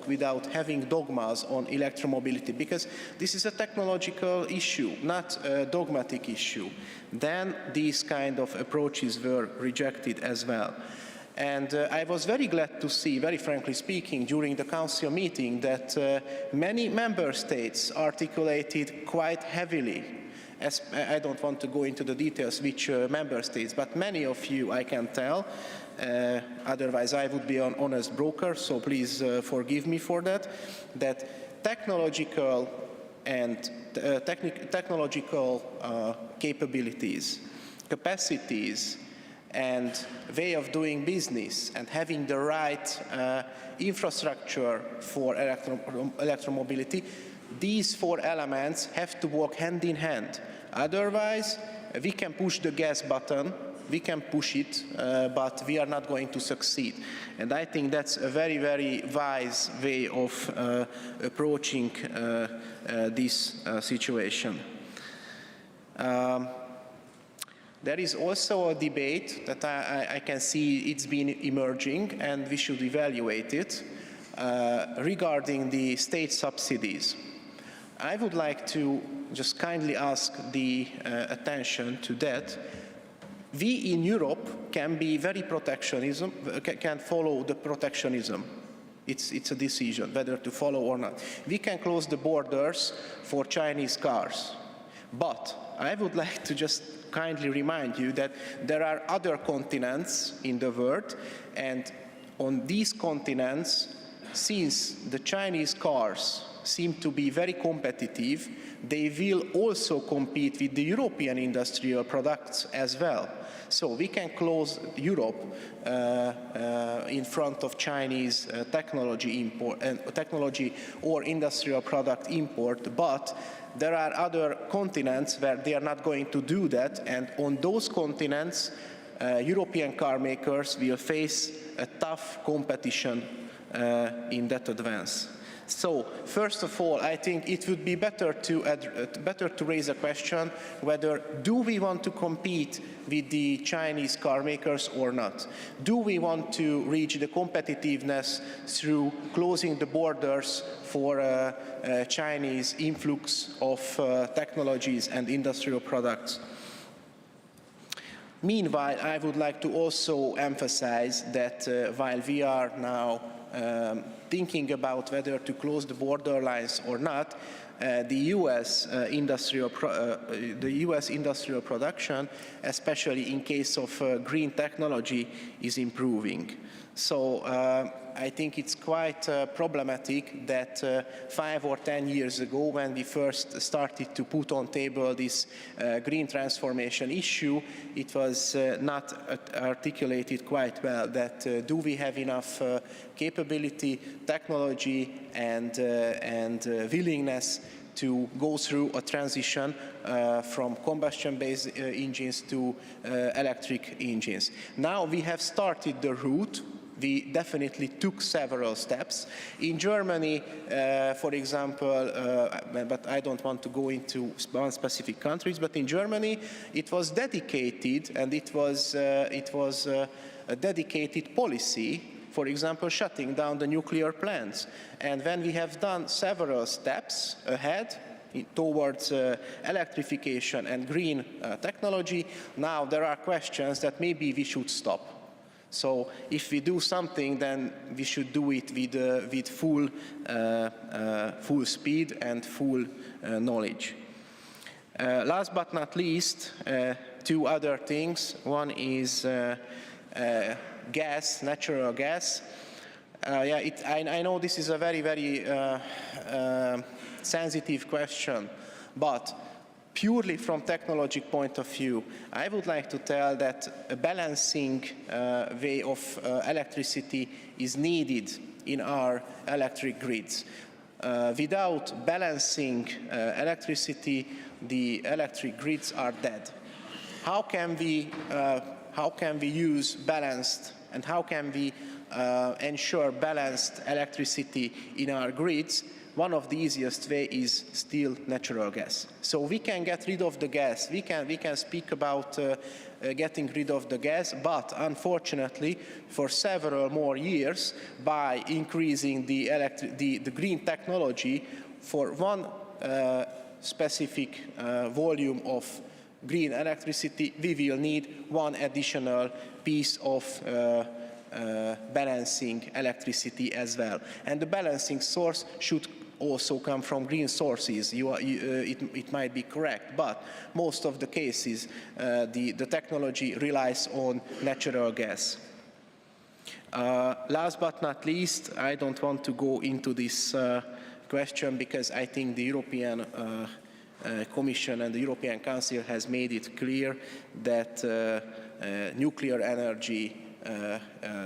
without having dogmas on electromobility, because this is a technological issue, not a dogmatic issue. Then these kind of approaches were rejected as well. And I was very glad to see, very frankly speaking, during the Council meeting that many member states articulated quite heavily. I don't want to go into the details which member states, but many of you I can tell, otherwise I would be an honest broker, so please forgive me for that, that technological and technological capabilities, capacities, and way of doing business and having the right infrastructure for electromobility, these four elements have to work hand in hand. Otherwise, we can push the gas button, we can push it, but we are not going to succeed. And I think that's a very, very wise way of approaching this situation. There is also a debate that I can see it's been emerging, and we should evaluate it, regarding the state subsidies. I would like to just kindly ask the attention to that. We in Europe can be very protectionism, can follow the protectionism. It's a decision whether to follow or not. We can close the borders for Chinese cars. But I would like to just kindly remind you that there are other continents in the world, and on these continents, since the Chinese cars seem to be very competitive, they will also compete with the European industrial products as well. So we can close Europe in front of Chinese technology or industrial product import, but there are other continents where they are not going to do that, and on those continents, European car makers will face a tough competition in that advance. So, first of all, I think it would be better to raise a question whether do we want to compete with the Chinese car makers or not? Do we want to reach the competitiveness through closing the borders for Chinese influx of technologies and industrial products? Meanwhile, I would like to also emphasize that while we are now thinking about whether to close the border lines or not, the US industrial production, especially in case of green technology, is improving. So I think it's quite problematic that 5 or 10 years ago, when we first started to put on table this green transformation issue, it was not articulated quite well that do we have enough capability, technology, and willingness to go through a transition from combustion-based engines to electric engines. Now we have started the route. We definitely took several steps. In Germany, for example, but I don't want to go into one specific countries, but in Germany it was dedicated, and it was a dedicated policy, for example, shutting down the nuclear plants. And when we have done several steps ahead towards electrification and green technology, now there are questions that maybe we should stop. So if we do something, then we should do it with full speed and full knowledge. Last but not least, 2 other things. One is gas, natural gas. I know this is a very, very sensitive question, but purely from technological point of view, I would like to tell that a balancing way of electricity is needed in our electric grids. Without balancing electricity, the electric grids are dead. How can we use balanced, and how can we ensure balanced electricity in our grids? One of the easiest way is still natural gas. So we can get rid of the gas. We can speak about getting rid of the gas, but unfortunately, for several more years, by increasing the green technology for one specific volume of green electricity, we will need one additional piece of balancing electricity as well. And the balancing source should also come from green sources. It might be correct, but most of the cases, the technology relies on natural gas. Last but not least, I don't want to go into this question because I think the European Commission and the European Council has made it clear that nuclear energy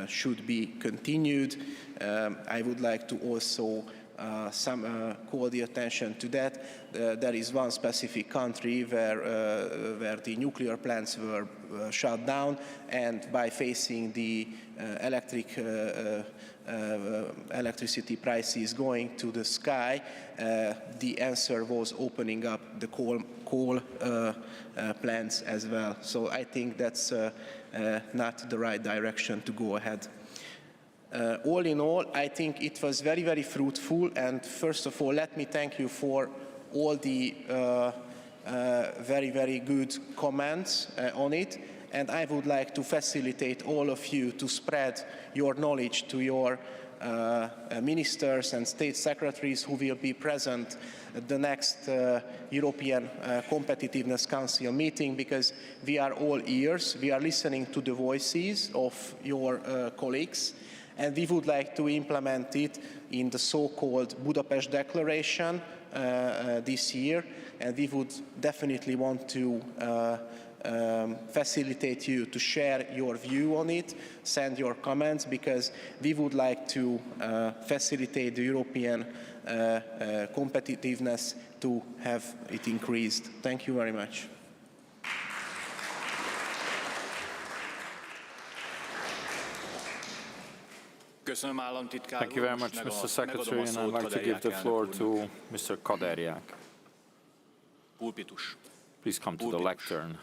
should be continued. I would like to also call the attention to that. There is one specific country where the nuclear plants were shut down, and by facing the electricity prices going to the sky, the answer was opening up the coal plants as well. So I think that's not the right direction to go ahead. All in all, I think it was very, very fruitful, and first of all, let me thank you for all the very, very good comments on it. and I would like to facilitate all of you to spread your knowledge to your ministers and state secretaries who will be present at the next European Competitiveness Council meeting, because we are all ears, we are listening to the voices of your colleagues, and we would like to implement it in the so-called Budapest Declaration this year, and we would definitely want to facilitate you to share your view on it, send your comments, because we would like to facilitate the European competitiveness to have it increased. Thank you very much. Thank you very much, Mr. Secretary, and I'd like to give the floor to Mr. Kaderiak. Please come to the lectern.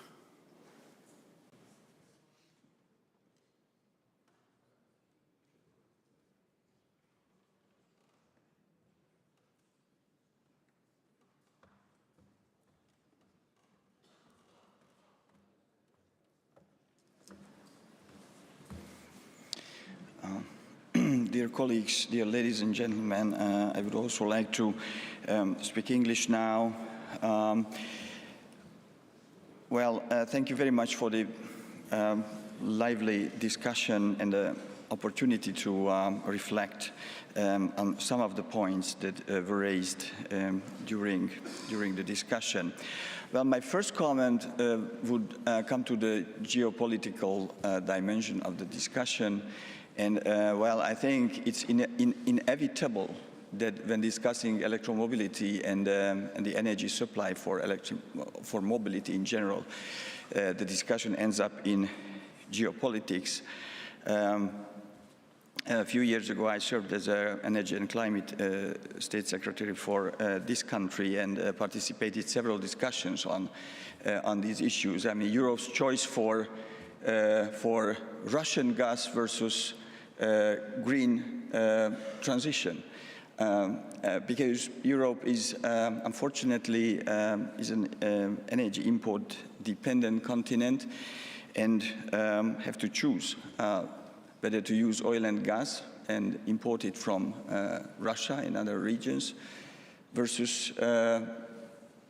Dear colleagues, dear ladies and gentlemen, I would also like to speak English now. Thank you very much for the lively discussion and the opportunity to reflect on some of the points that were raised during the discussion. Well, my first comment would come to the geopolitical dimension of the discussion. And I think it's inevitable that when discussing electromobility and the energy supply for mobility in general, the discussion ends up in geopolitics. A few years ago, I served as an Energy and Climate State Secretary for this country and participated in several discussions on these issues. I mean, Europe's choice for Russian gas versus green transition, because Europe is unfortunately is an energy import dependent continent, and have to choose whether to use oil and gas and import it from Russia and other regions versus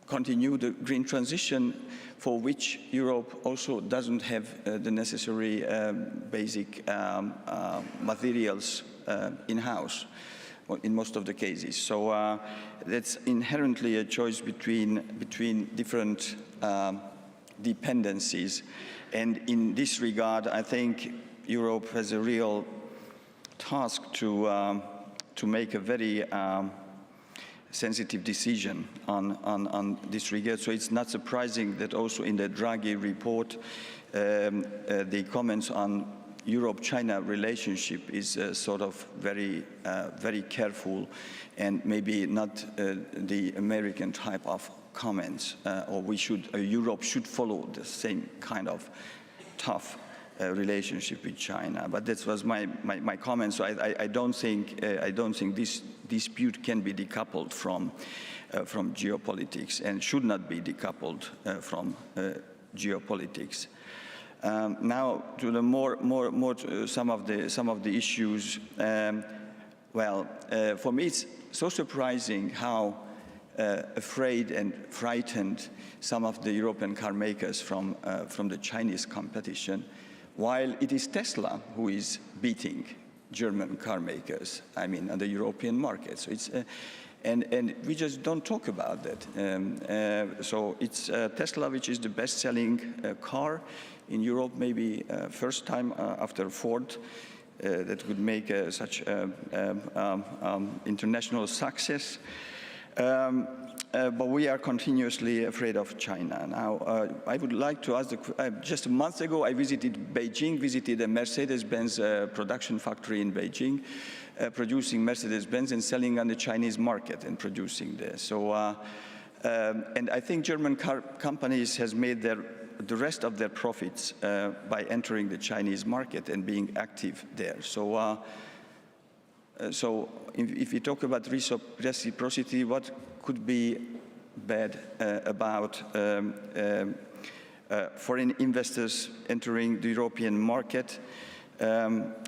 continue the green transition, for which Europe also doesn't have the necessary basic materials in-house in most of the cases. So that's inherently a choice between different dependencies. And in this regard, I think Europe has a real task to make a very sensitive decision on this regard. So it's not surprising that also in the Draghi report, the comments on Europe-China relationship is sort of very careful, and maybe not the American type of comments, or Europe should follow the same kind of tough relationship with China. But that was my comment. So I don't think this dispute can be decoupled from geopolitics, and should not be decoupled from geopolitics. Now to the more some of the issues. For me it's so surprising how afraid and frightened some of the European car makers from the Chinese competition, while it is Tesla who is beating German car makers, I mean, on the European market. So it's, and we just don't talk about that. So it's Tesla which is the best-selling car in Europe, maybe first time after Ford, that would make such international success. But we are continuously afraid of China. Now, I would like to ask, just a month ago, I visited Beijing, visited a Mercedes-Benz production factory in Beijing, producing Mercedes-Benz and selling on the Chinese market and producing there. So, and I think German car companies has made the rest of their profits by entering the Chinese market and being active there. So, so if we talk about reciprocity, what could be bad about foreign investors entering the European market.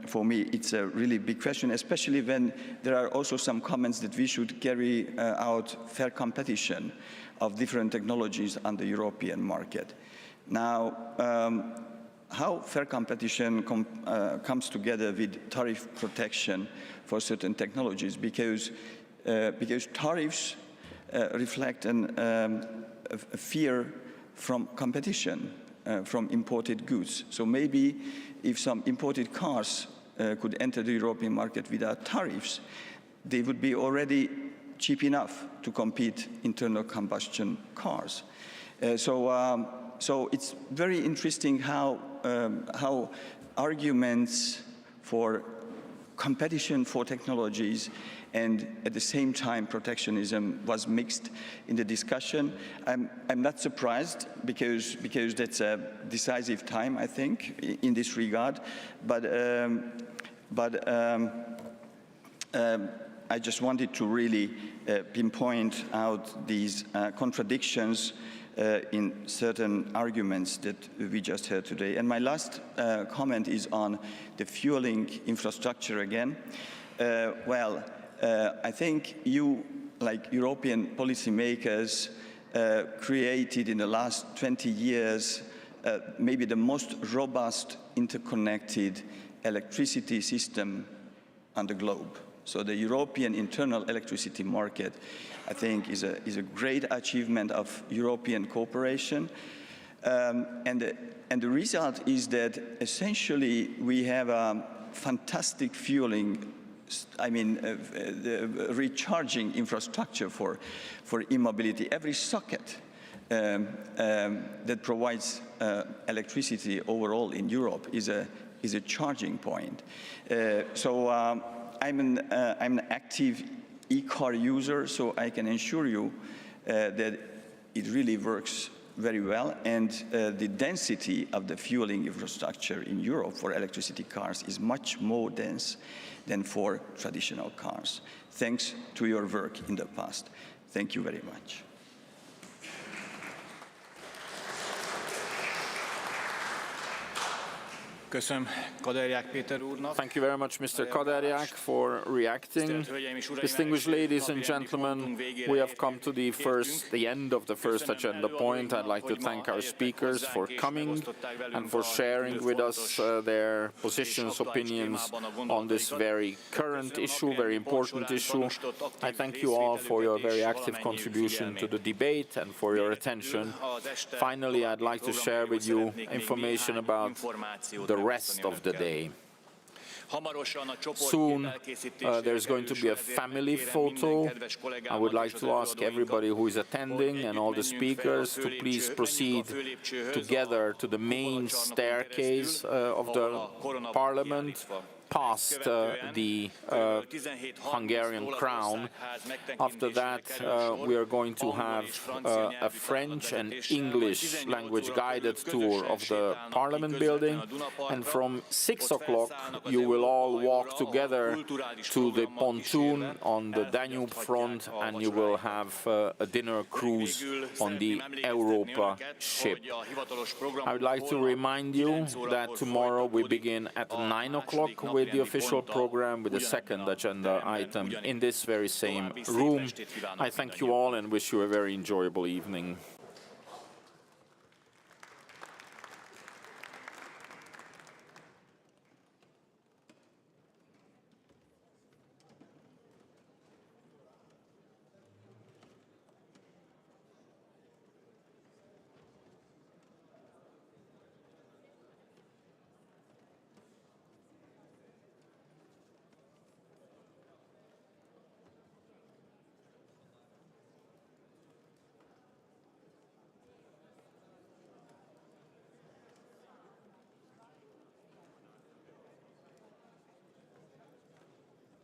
For me, it's a really big question, especially when there are also some comments that we should carry out fair competition of different technologies on the European market. Now, how fair competition comes together with tariff protection for certain technologies, because tariffs reflect a fear from competition from imported goods. So maybe if some imported cars could enter the European market without tariffs, they would be already cheap enough to compete internal combustion cars. So it's very interesting how arguments for competition for technologies and at the same time protectionism was mixed in the discussion. I'm not surprised because that's a decisive time, I think, in this regard. But I just wanted to really pinpoint out these contradictions in certain arguments that we just heard today. And my last comment is on the fueling infrastructure again. I think you, like European policymakers, created in the last 20 years maybe the most robust interconnected electricity system on the globe. So the European internal electricity market, I think, is a great achievement of European cooperation. And the result is that essentially we have a fantastic fueling, the recharging infrastructure for e-mobility. Every socket that provides electricity overall in Europe is a charging point. I'm an active e-car user, so I can assure you that it really works very well, and the density of the fueling infrastructure in Europe for electricity cars is much more dense than for traditional cars, thanks to your work in the past. Thank you very much. Thank you very much, Mr. Kaderják, for reacting. Distinguished ladies and gentlemen, we have come to the end of the first agenda point. I'd like to thank our speakers for coming and for sharing with us their positions, opinions on this very current issue, very important issue. I thank you all for your very active contribution to the debate and for your attention. Finally, I'd like to share with you information about the rest of the day. Soon, there's going to be a family photo. I would like to ask everybody who is attending and all the speakers to please proceed together to the main staircase of the Parliament, past the Hungarian crown. After that, we are going to have a French and English language guided tour of the Parliament building. And from 6 o'clock, you will all walk together to the pontoon on the Danube front, and you will have a dinner cruise on the Europa ship. I would like to remind you that tomorrow we begin at 9 o'clock with the official program, with the second agenda item in this very same room. I thank you all and wish you a very enjoyable evening.